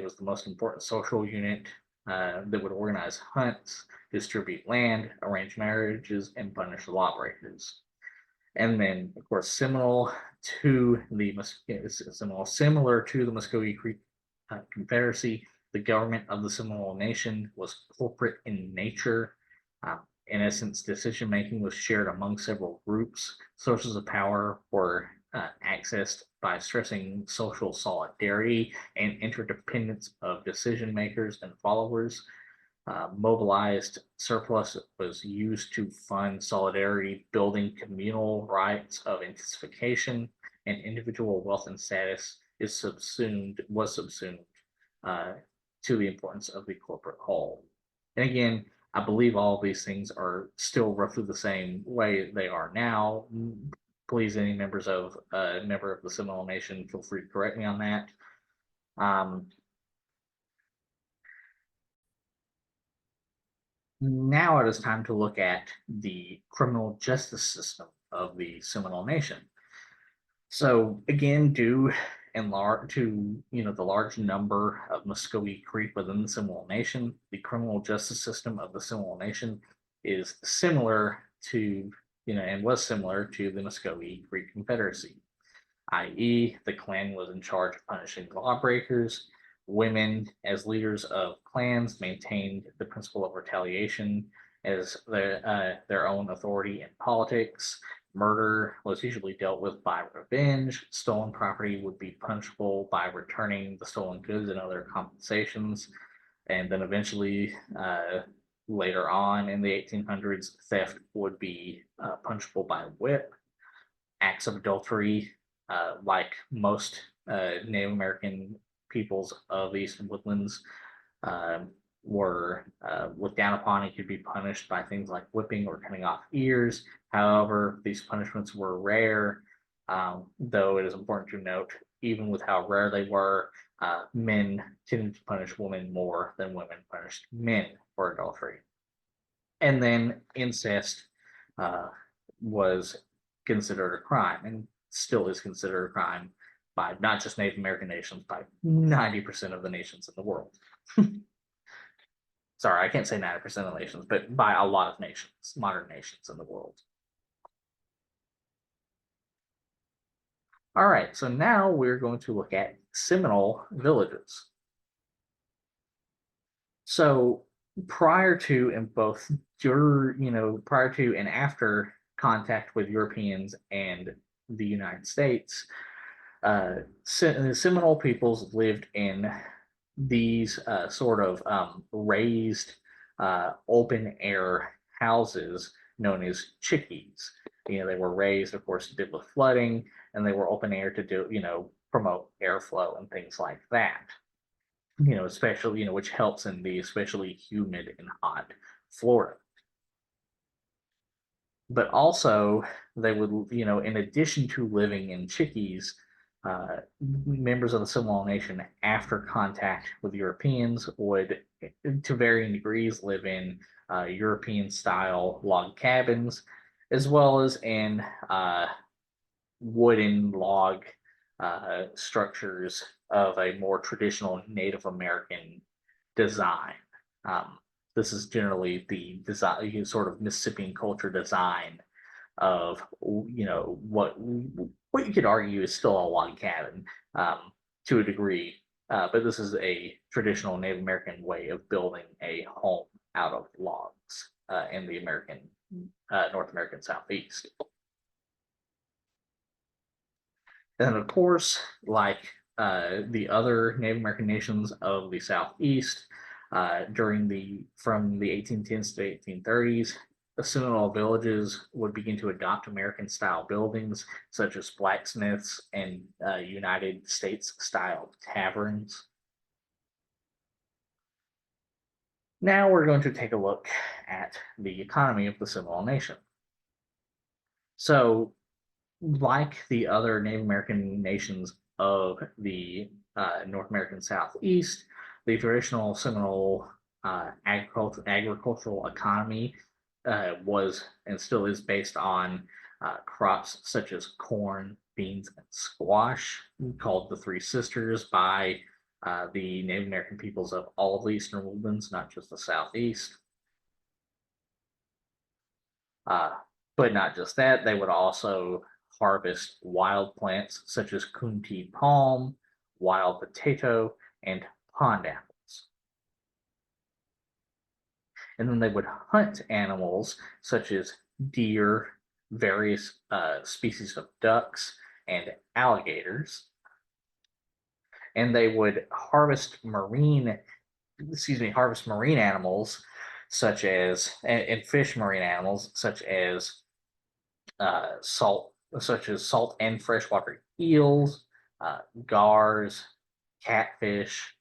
was the most important social unit that would organize hunts, distribute land, arrange marriages, and punish lawbreakers. And then, of course, similar to the Muscogee Creek Confederacy, the government of the Seminole Nation was corporate in nature. In essence, decision making was shared among several groups. Sources of power were accessed by stressing social solidarity and interdependence of decision makers and followers. Mobilized surplus was used to fund solidarity, building communal rights of intensification, and individual wealth and status was subsumed to the importance of the corporate whole. And again, I believe all of these things are still roughly the same way they are now. Please, any member of the Seminole Nation, feel free to correct me on that. Now it is time to look at the criminal justice system of the Seminole Nation. So again, due in large to the large number of Muscogee Creek within the Seminole Nation, the criminal justice system of the Seminole Nation is similar to and was similar to the Muscogee Creek Confederacy, i.e., the Klan was in charge of punishing lawbreakers. Women, as leaders of clans, maintained the principle of retaliation as their own authority in politics. Murder was usually dealt with by revenge. Stolen property would be punishable by returning the stolen goods and other compensations. And then eventually, later on in the 1800s, theft would be punishable by whip. Acts of adultery, like most Native American peoples of the Eastern Woodlands, um, were looked down upon and could be punished by things like whipping or cutting off ears. However, these punishments were rare, though it is important to note, even with how rare they were, men tended to punish women more than women punished men for adultery. And then incest uh, was considered a crime and still is considered a crime by not just Native American nations, by 90% of the nations in the world. Sorry, I can't say 90% of nations, but by a lot of nations, modern nations in the world. All right, so now we're going to look at Seminole villages. So prior to and both prior to and after contact with Europeans and the United States, the Seminole peoples lived in these sort of raised open air houses known as chickees. They were raised, of course, to deal with flooding, and they were open air to do, promote airflow and things like that. Especially, which helps in the especially humid and hot Florida. But also, they would, in addition to living in chickees, members of the Seminole Nation, after contact with Europeans, would, to varying degrees, live in European style log cabins, as well as in wooden log structures of a more traditional Native American design. Um, this is generally the design, sort of Mississippian culture design of what you could argue is still a log cabin to a degree, but this is a traditional Native American way of building a home out of logs in the North American Southeast. And of course, like the other Native American nations of the Southeast, from the 1810s to 1830s, the Seminole villages would begin to adopt American style buildings such as blacksmiths and United States style taverns. Now we're going to take a look at the economy of the Seminole Nation. So, like the other Native American nations of the North American Southeast, the traditional Seminole agricultural economy was and still is based on crops such as corn, beans, and squash, called the Three Sisters by the Native American peoples of all of the Eastern Woodlands, not just the Southeast. Uh, but not just that, they would also harvest wild plants such as coontie palm, wild potato, and pond apples. And then they would hunt animals such as deer, various species of ducks, and alligators. And they would harvest marine animals such as and fish marine animals such as salt and freshwater eels, gars, catfish,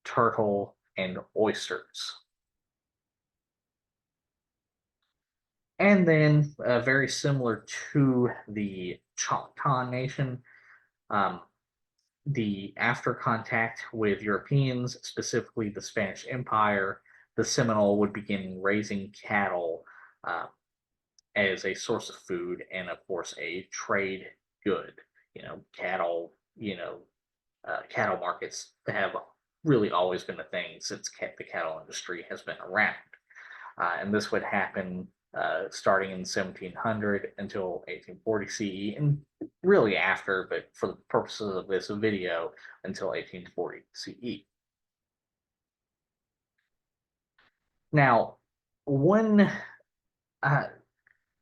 turtle, and oysters. And then, very similar to the Choctaw Nation, um, after contact with Europeans, specifically the Spanish Empire, the Seminole would begin raising cattle as a source of food and, of course, a trade good. Cattle. Cattle markets have really always been a thing since the cattle industry has been around. And this would happen starting in 1700 until 1840 CE, and really after, but for the purposes of this video, until 1840 CE. Now, one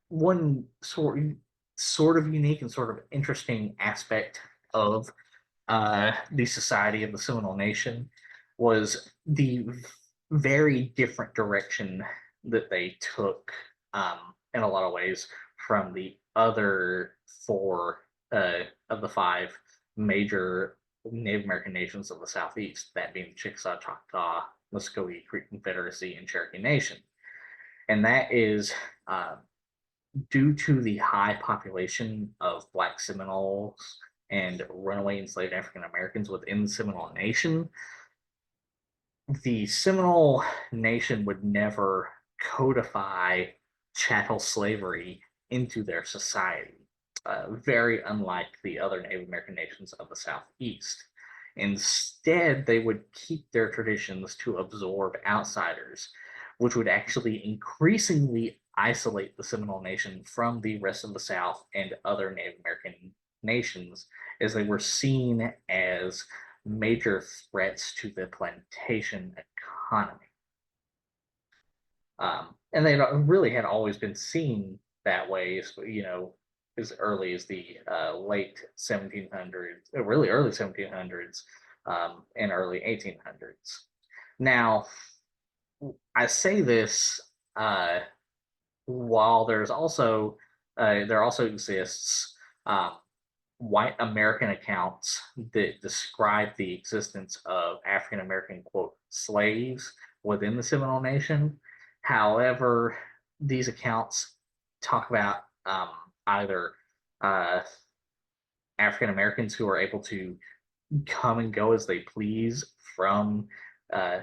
one sort sort of unique and sort of interesting aspect of the society of the Seminole Nation was the very different direction that they took in a lot of ways from the other four of the five major Native American nations of the Southeast, that being Chickasaw, Choctaw, Muscogee Creek Confederacy, and Cherokee Nation. And that is due to the high population of Black Seminoles and runaway enslaved African Americans within the Seminole Nation. The Seminole Nation would never codify chattel slavery into their society, very unlike the other Native American nations of the Southeast. Instead, they would keep their traditions to absorb outsiders, which would actually increasingly isolate the Seminole Nation from the rest of the South and other Native American nations, as they were seen as major threats to the plantation economy. And they really had always been seen that way, as early as the late 1700s, really early 1700s, and early 1800s. Now, I say this while there also exists white American accounts that describe the existence of African American, quote, slaves within the Seminole Nation. However, these accounts talk about either African Americans who are able to come and go as they please from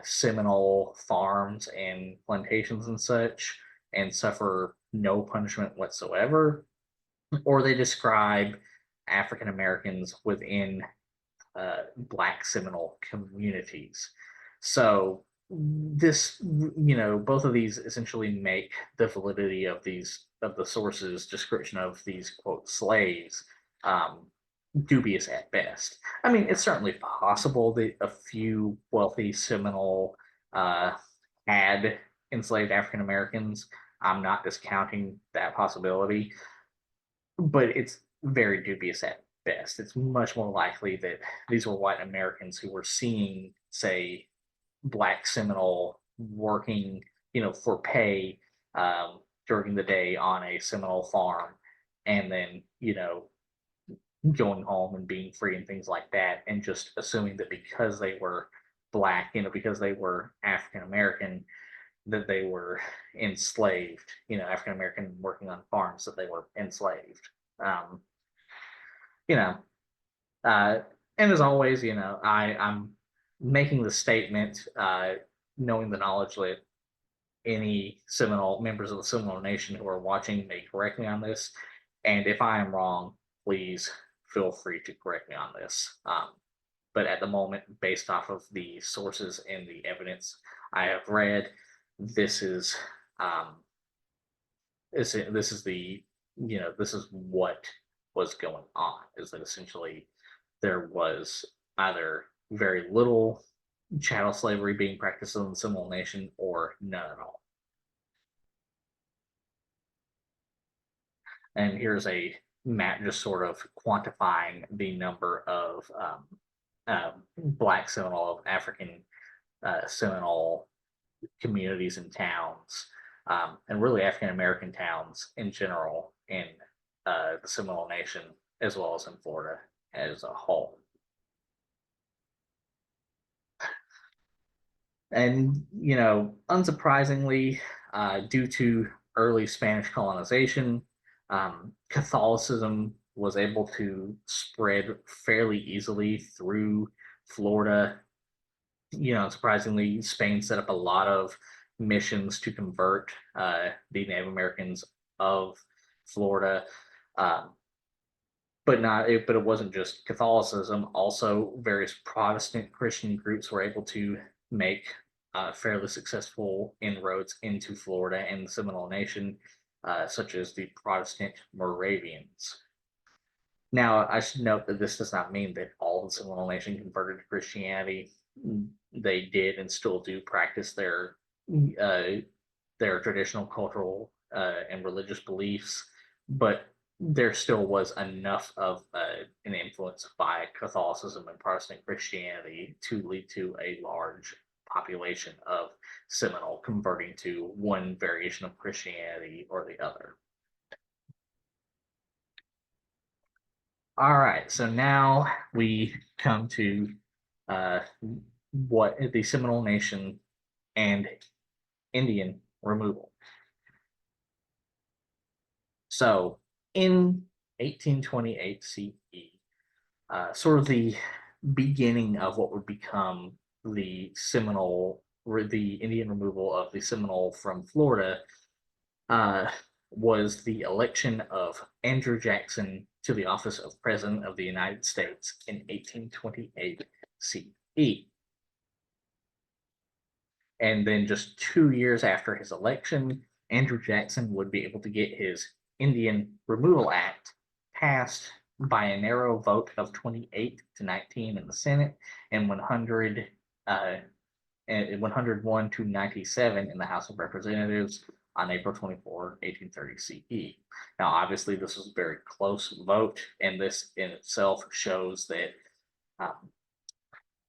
Seminole farms and plantations and such, and suffer no punishment whatsoever, or they describe African Americans within Black Seminole communities. So both of these essentially make the validity of the sources' description of these, quote, slaves dubious at best. I mean, it's certainly possible that a few wealthy Seminole had enslaved African Americans. I'm not discounting that possibility, but it's very dubious at best. It's much more likely that these were white Americans who were seeing, say, Black Seminole working, for pay during the day on a Seminole farm, and then, going home and being free and things like that, and just assuming that because they were Black, because they were African American, that they were enslaved, African American working on farms, that they were enslaved. Um, you know, uh, and as always, I'm making the statement, knowing the knowledge that any Seminole members of the Seminole Nation who are watching may correct me on this. And if I am wrong, please feel free to correct me on this. But at the moment, based off of the sources and the evidence I have read, this is this is the this is what was going on. Is that essentially there was either very little chattel slavery being practiced in the Seminole Nation or none at all. And here's a map just sort of quantifying the number of Black Seminole, African Seminole communities and towns, and really African American towns in general in the Seminole Nation, as well as in Florida as a whole. And, unsurprisingly, due to early Spanish colonization, Catholicism was able to spread fairly easily through Florida. Surprisingly, Spain set up a lot of missions to convert the Native Americans of Florida. But it wasn't just Catholicism. Also, various Protestant Christian groups were able to make fairly successful inroads into Florida and the Seminole Nation, such as the Protestant Moravians. Now, I should note that this does not mean that all the Seminole Nation converted to Christianity. They did and still do practice their traditional cultural and religious beliefs, but there still was enough of an influence by Catholicism and Protestant Christianity to lead to a large population of Seminole converting to one variation of Christianity or the other. All right, so now we come to uh, what the Seminole Nation and Indian removal. So in 1828 CE, sort of the beginning of what would become the Seminole, the Indian removal of the Seminole from Florida, uh, was the election of Andrew Jackson to the office of President of the United States in 1828 CE. And then just 2 years after his election, Andrew Jackson would be able to get his Indian Removal Act passed by a narrow vote of 28 to 19 in the Senate and 101 to 97 in the House of Representatives on April 24, 1830 CE. Now, obviously, this was a very close vote, and this in itself shows that um,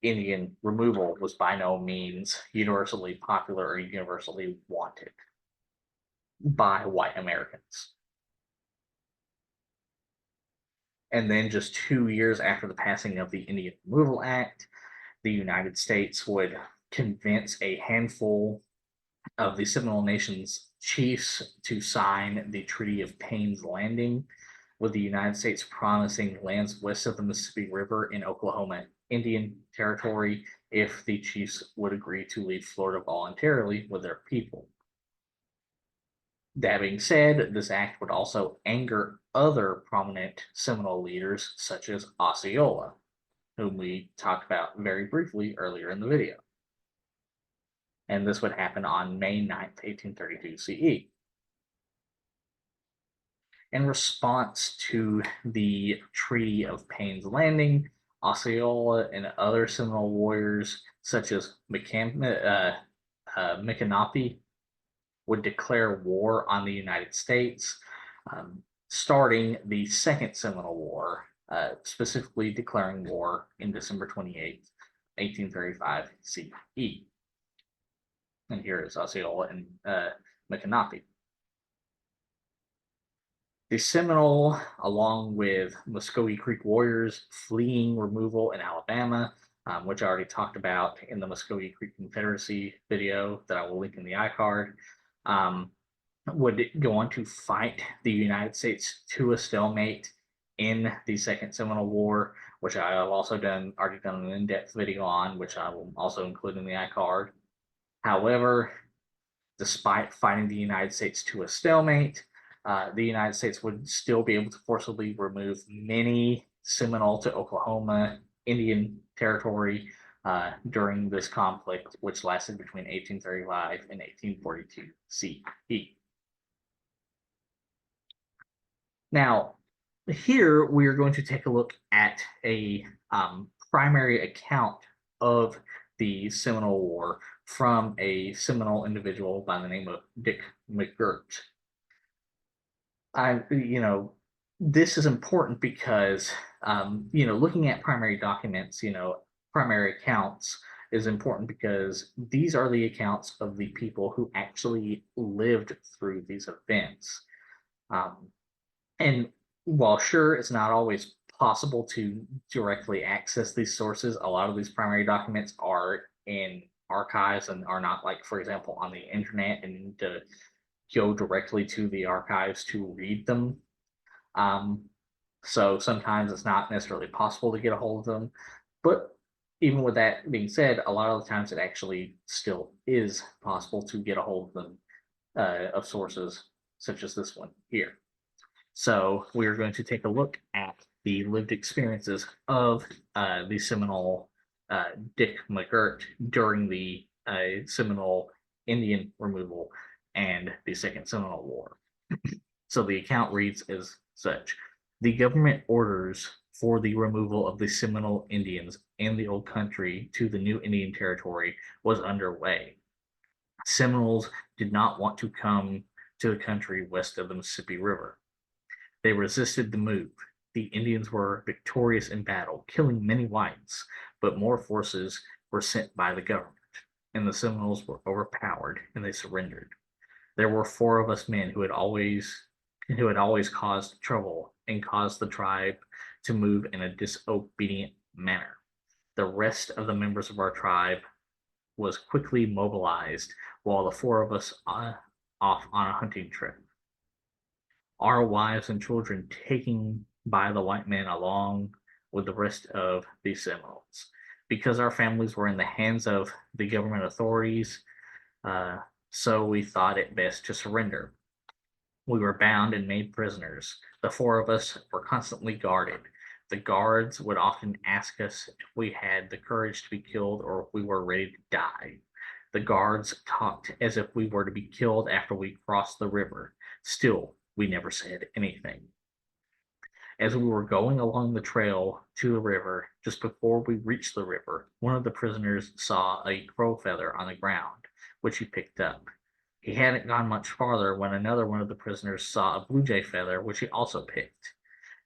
Indian removal was by no means universally popular or universally wanted by white Americans. And then just 2 years after the passing of the Indian Removal Act, the United States would convince a handful of the Seminole Nation's chiefs to sign the Treaty of Payne's Landing, with the United States promising lands west of the Mississippi River in Oklahoma Indian Territory if the chiefs would agree to leave Florida voluntarily with their people. That being said, this act would also anger other prominent Seminole leaders, such as Osceola, whom we talked about very briefly earlier in the video. And this would happen on May 9th, 1832 CE. In response to the Treaty of Payne's Landing, Osceola and other Seminole warriors, such as Micanopy, would declare war on the United States, starting the Second Seminole War, specifically declaring war in December 28th, 1835 CE. And here is Osceola and Micanopy. The Seminole, along with Muscogee Creek warriors fleeing removal in Alabama, which I already talked about in the Muscogee Creek Confederacy video that I will link in the iCard, would go on to fight the United States to a stalemate in the Second Seminole War, which I have also already done an in-depth video on, which I will also include in the iCard. However, despite fighting the United States to a stalemate, the United States would still be able to forcibly remove many Seminole to Oklahoma Indian Territory during this conflict, which lasted between 1835 and 1842 CE. Now, here we are going to take a look at a primary account of the Seminole War from a Seminole individual by the name of Dick McGirt. This is important because, looking at primary documents, primary accounts is important because these are the accounts of the people who actually lived through these events. And while sure, it's not always possible to directly access these sources, a lot of these primary documents are in archives and are not, like, for example, on the internet and to go directly to the archives to read them. So sometimes it's not necessarily possible to get a hold of them. But even with that being said, a lot of the times it actually still is possible to get a hold of them, of sources such as this one here. So we're going to take a look at the lived experiences of the Seminole Dick McGirt during the Seminole Indian removal and the Second Seminole War. So the account reads as such: the government orders for the removal of the Seminole Indians and the old country to the new Indian Territory was underway. Seminoles did not want to come to the country west of the Mississippi River. They resisted the move. The Indians were victorious in battle, killing many whites, but more forces were sent by the government, and the Seminoles were overpowered and they surrendered. There were four of us men who had always caused trouble and caused the tribe to move in a disobedient manner. The rest of the members of our tribe was quickly mobilized while the four of us off on a hunting trip. Our wives and children taken by the white men along with the rest of the Seminoles. Because our families were in the hands of the government authorities, uh, so we thought it best to surrender. We were bound and made prisoners. The four of us were constantly guarded. The guards would often ask us if we had the courage to be killed or if we were ready to die. The guards talked as if we were to be killed after we crossed the river. Still, we never said anything. As we were going along the trail to the river, just before we reached the river, one of the prisoners saw a crow feather on the ground, which he picked up. He hadn't gone much farther when another one of the prisoners saw a blue jay feather, which he also picked.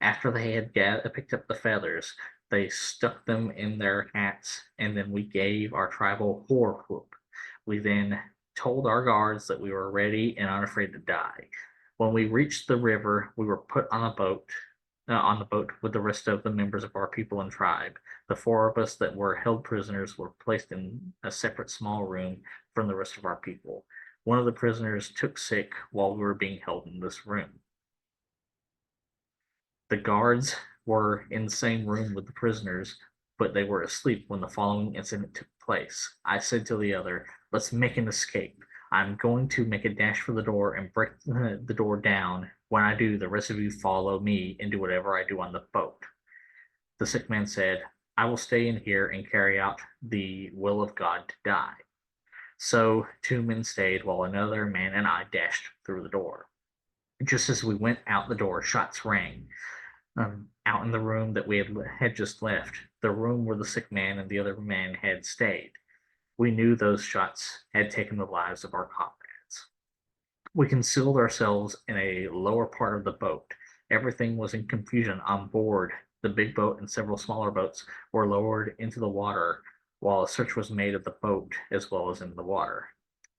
After they had picked up the feathers, they stuck them in their hats, and then we gave our tribal war whoop. We then told our guards that we were ready and unafraid to die. When we reached the river, we were put on the boat with the rest of the members of our people and tribe. The four of us that were held prisoners were placed in a separate small room from the rest of our people. One of the prisoners took sick while we were being held in this room. The guards were in the same room with the prisoners, but they were asleep when the following incident took place. I said to the other, "Let's make an escape. I'm going to make a dash for the door and break the door down. When I do, the rest of you follow me and do whatever I do on the boat." The sick man said, "I will stay in here and carry out the will of God to die." So two men stayed while another man and I dashed through the door. Just as we went out the door, shots rang out in the room that we had just left, the room where the sick man and the other man had stayed. We knew those shots had taken the lives of our comrades. We concealed ourselves in a lower part of the boat. Everything was in confusion on board. The big boat and several smaller boats were lowered into the water while a search was made of the boat as well as in the water.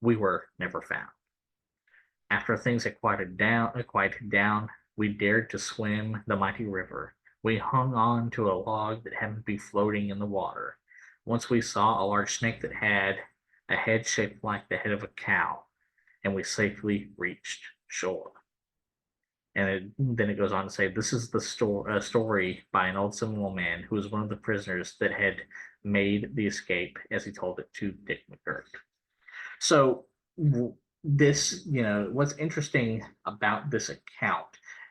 We were never found. After things had quieted down, we dared to swim the mighty river. We hung on to a log that happened to be floating in the water. Once we saw a large snake that had a head shaped like the head of a cow, and we safely reached shore. And then it goes on to say, this is the story by an old Seminole man who was one of the prisoners that had made the escape, as he told it to Dick McGurk. So what's interesting about this account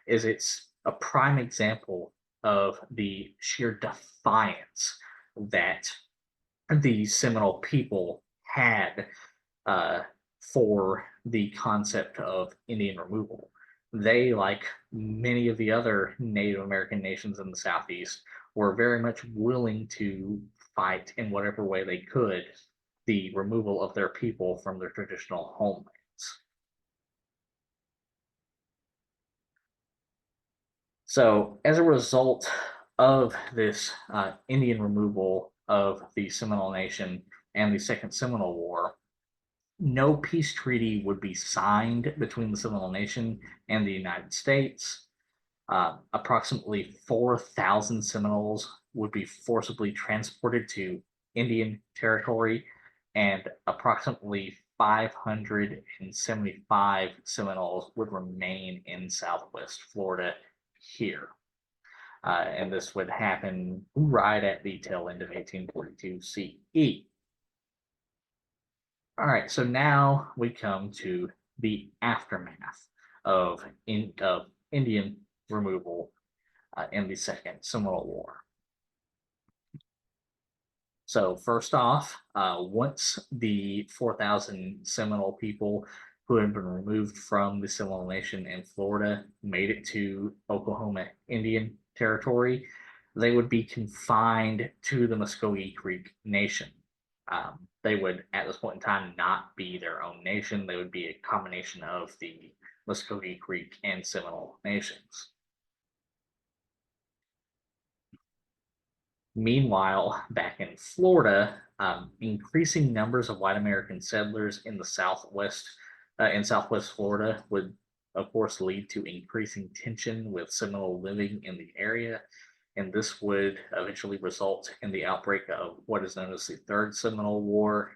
is it's a prime example of the sheer defiance that the Seminole people had uh, for the concept of Indian removal. They, like many of the other Native American nations in the Southeast, were very much willing to fight in whatever way they could the removal of their people from their traditional homelands. So, as a result of this Indian removal of the Seminole Nation and the Second Seminole War, no peace treaty would be signed between the Seminole Nation and the United States. Approximately 4,000 Seminoles would be forcibly transported to Indian Territory, and approximately 575 Seminoles would remain in Southwest Florida here. And this would happen right at the tail end of 1842 CE. All right, so now we come to the aftermath of Indian removal in the Second Seminole War. So first off, once the 4,000 Seminole people who had been removed from the Seminole Nation in Florida made it to Oklahoma Indian Territory, they would be confined to the Muskogee Creek Nation. They would, at this point in time, not be their own nation. They would be a combination of the Muskogee Creek and Seminole nations. Meanwhile, back in Florida, increasing numbers of white American settlers in the Southwest Florida would, of course, lead to increasing tension with Seminole living in the area, and this would eventually result in the outbreak of what is known as the Third Seminole War,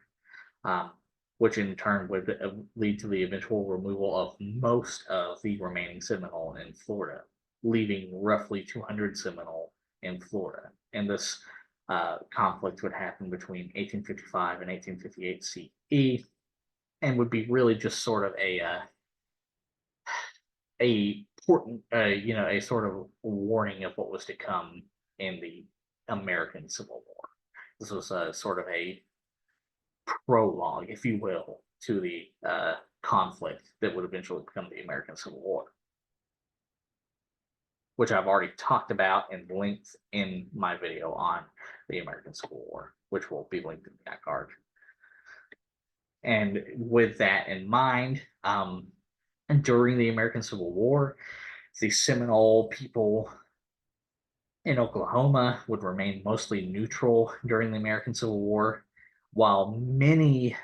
um, which in turn would lead to the eventual removal of most of the remaining Seminole in Florida, leaving roughly 200 Seminole in Florida. And this conflict would happen between 1855 and 1858 CE, and would be really just sort of a important, a sort of warning of what was to come in the American Civil War. This was a sort of a prologue, if you will, to the conflict that would eventually become the American Civil War, which I've already talked about in length in my video on the American Civil War, which will be linked in the back card. And with that in mind, during the American Civil War, the Seminole people in Oklahoma would remain mostly neutral during the American Civil War, while many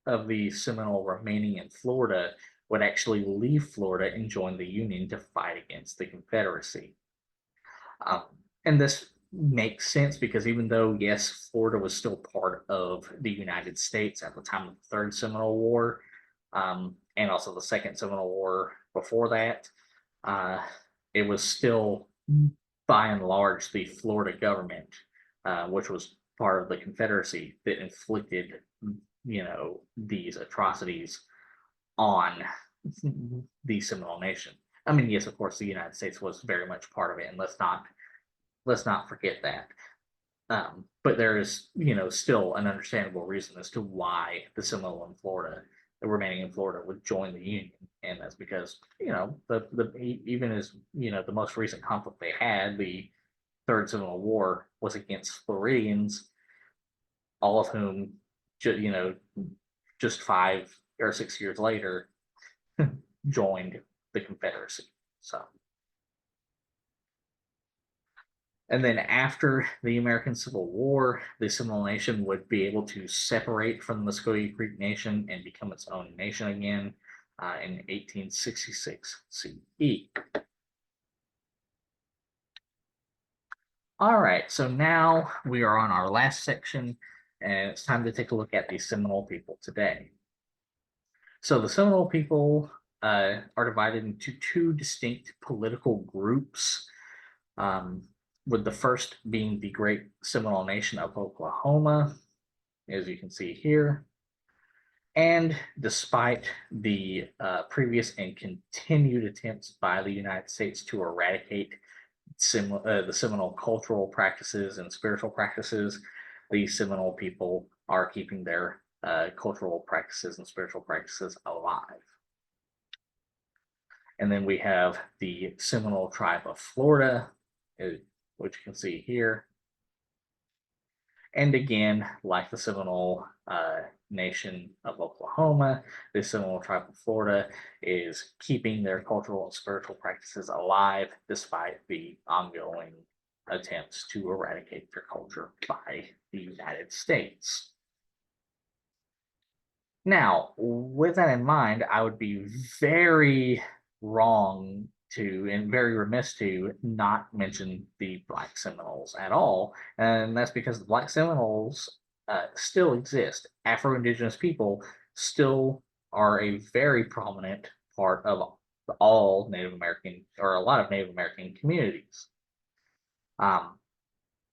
of the Seminole remaining in Florida would actually leave Florida and join the Union to fight against the Confederacy. Um, and this makes sense because even though, yes, Florida was still part of the United States at the time of the Third Seminole War, and also the Second Seminole War before that, it was still, by and large, the Florida government, which was part of the Confederacy, that inflicted, these atrocities on the Seminole Nation. I mean, yes, of course, the United States was very much part of it, and let's not forget that. But there is, still an understandable reason as to why the Seminole in Florida, the remaining in Florida, would join the Union, and that's because, even as the most recent conflict they had, the Third Seminole War, was against Floridians, all of whom, just 5 or 6 years later, joined the Confederacy. So. And then after the American Civil War, the Seminole Nation would be able to separate from the Muscogee Creek Nation and become its own nation again in 1866 CE. All right, so now we are on our last section, and it's time to take a look at the Seminole people today. So the Seminole people are divided into two distinct political groups. With the first being the Great Seminole Nation of Oklahoma, as you can see here. And despite the previous and continued attempts by the United States to eradicate the Seminole cultural practices and spiritual practices, the Seminole people are keeping their cultural practices and spiritual practices alive. And then we have the Seminole tribe of Florida, which you can see here. And again, like the Seminole Nation of Oklahoma, the Seminole tribe of Florida is keeping their cultural and spiritual practices alive despite the ongoing attempts to eradicate their culture by the United States. Now, with that in mind, I would be very wrong to, and very remiss to, not mention the Black Seminoles at all. And that's because the Black Seminoles still exist. Afro-Indigenous people still are a very prominent part of all Native American, or a lot of Native American communities.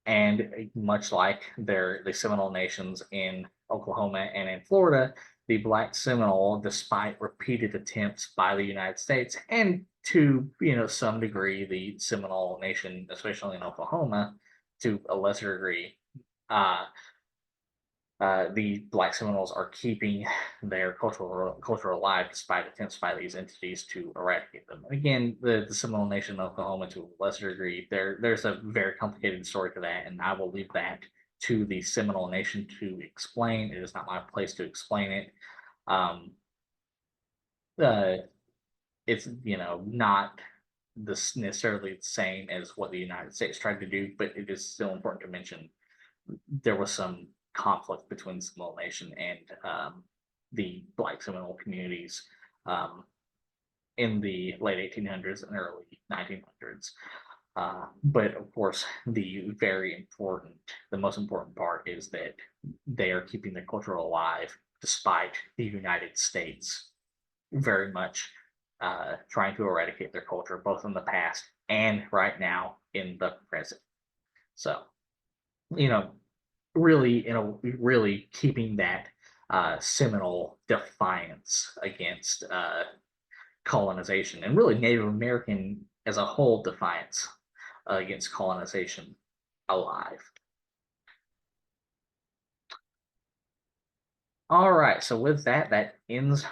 And much like the Seminole nations in Oklahoma and in Florida, the Black Seminole, despite repeated attempts by the United States and to some degree the Seminole Nation, especially in Oklahoma, to a lesser degree, the Black Seminoles are keeping their culture alive despite attempts by these entities to eradicate them. And again, the Seminole Nation of Oklahoma, to a lesser degree, there's a very complicated story to that, and I will leave that to the Seminole Nation to explain. It is not my place to explain it. It's not this necessarily the same as what the United States tried to do, but it is still important to mention there was some conflict between the Seminole Nation and the Black Seminole communities um, in the late 1800s and early 1900s. But of course, the most important part is that they are keeping their culture alive despite the United States very much trying to eradicate their culture, both in the past and right now in the present. So, you know, really keeping that Seminole defiance against colonization and really Native American as a whole defiance against colonization alive. All right, so with that, that ends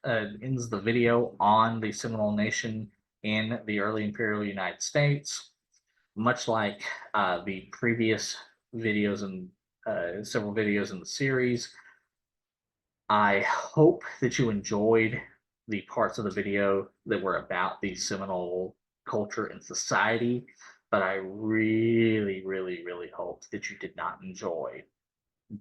the video on the Seminole Nation in the early Imperial United States. Much like the previous videos and several videos in the series, I hope that you enjoyed the parts of the video that were about the Seminole culture and society, but I really hope that you did not enjoy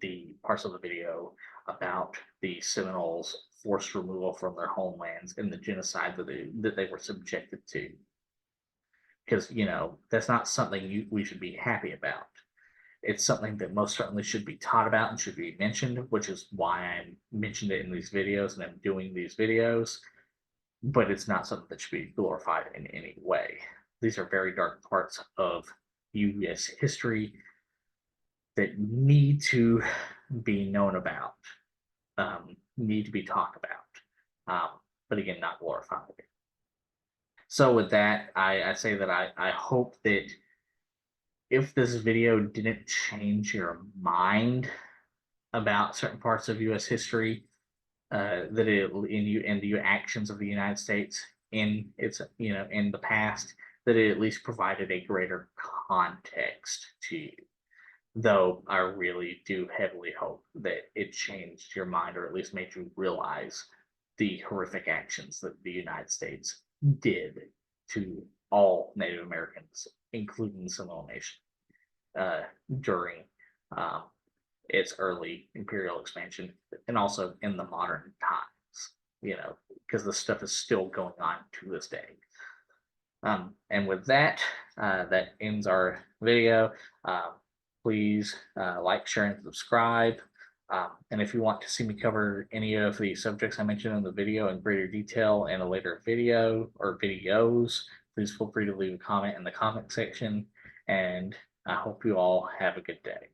the parts of the video about the Seminoles' forced removal from their homelands and the genocide that they were subjected to. Because, that's not something we should be happy about. It's something that most certainly should be taught about and should be mentioned, which is why I mentioned it in these videos and I'm doing these videos. But it's not something that should be glorified in any way. These are very dark parts of U.S. history that need to be known about, need to be talked about, but again, not glorified. So with that, I say that I hope that if this video didn't change your mind about certain parts of U.S. history, that it in the actions of the United States in the past, that it at least provided a greater context to you. Though I really do heavily hope that it changed your mind or at least made you realize the horrific actions that the United States did to all Native Americans, including the Seminole Nation, during um, its early imperial expansion and also in the modern times, because the stuff is still going on to this day. And with that, that ends our video. Please like, share, and subscribe. And if you want to see me cover any of the subjects I mentioned in the video in greater detail in a later video or videos, please feel free to leave a comment in the comment section. And I hope you all have a good day.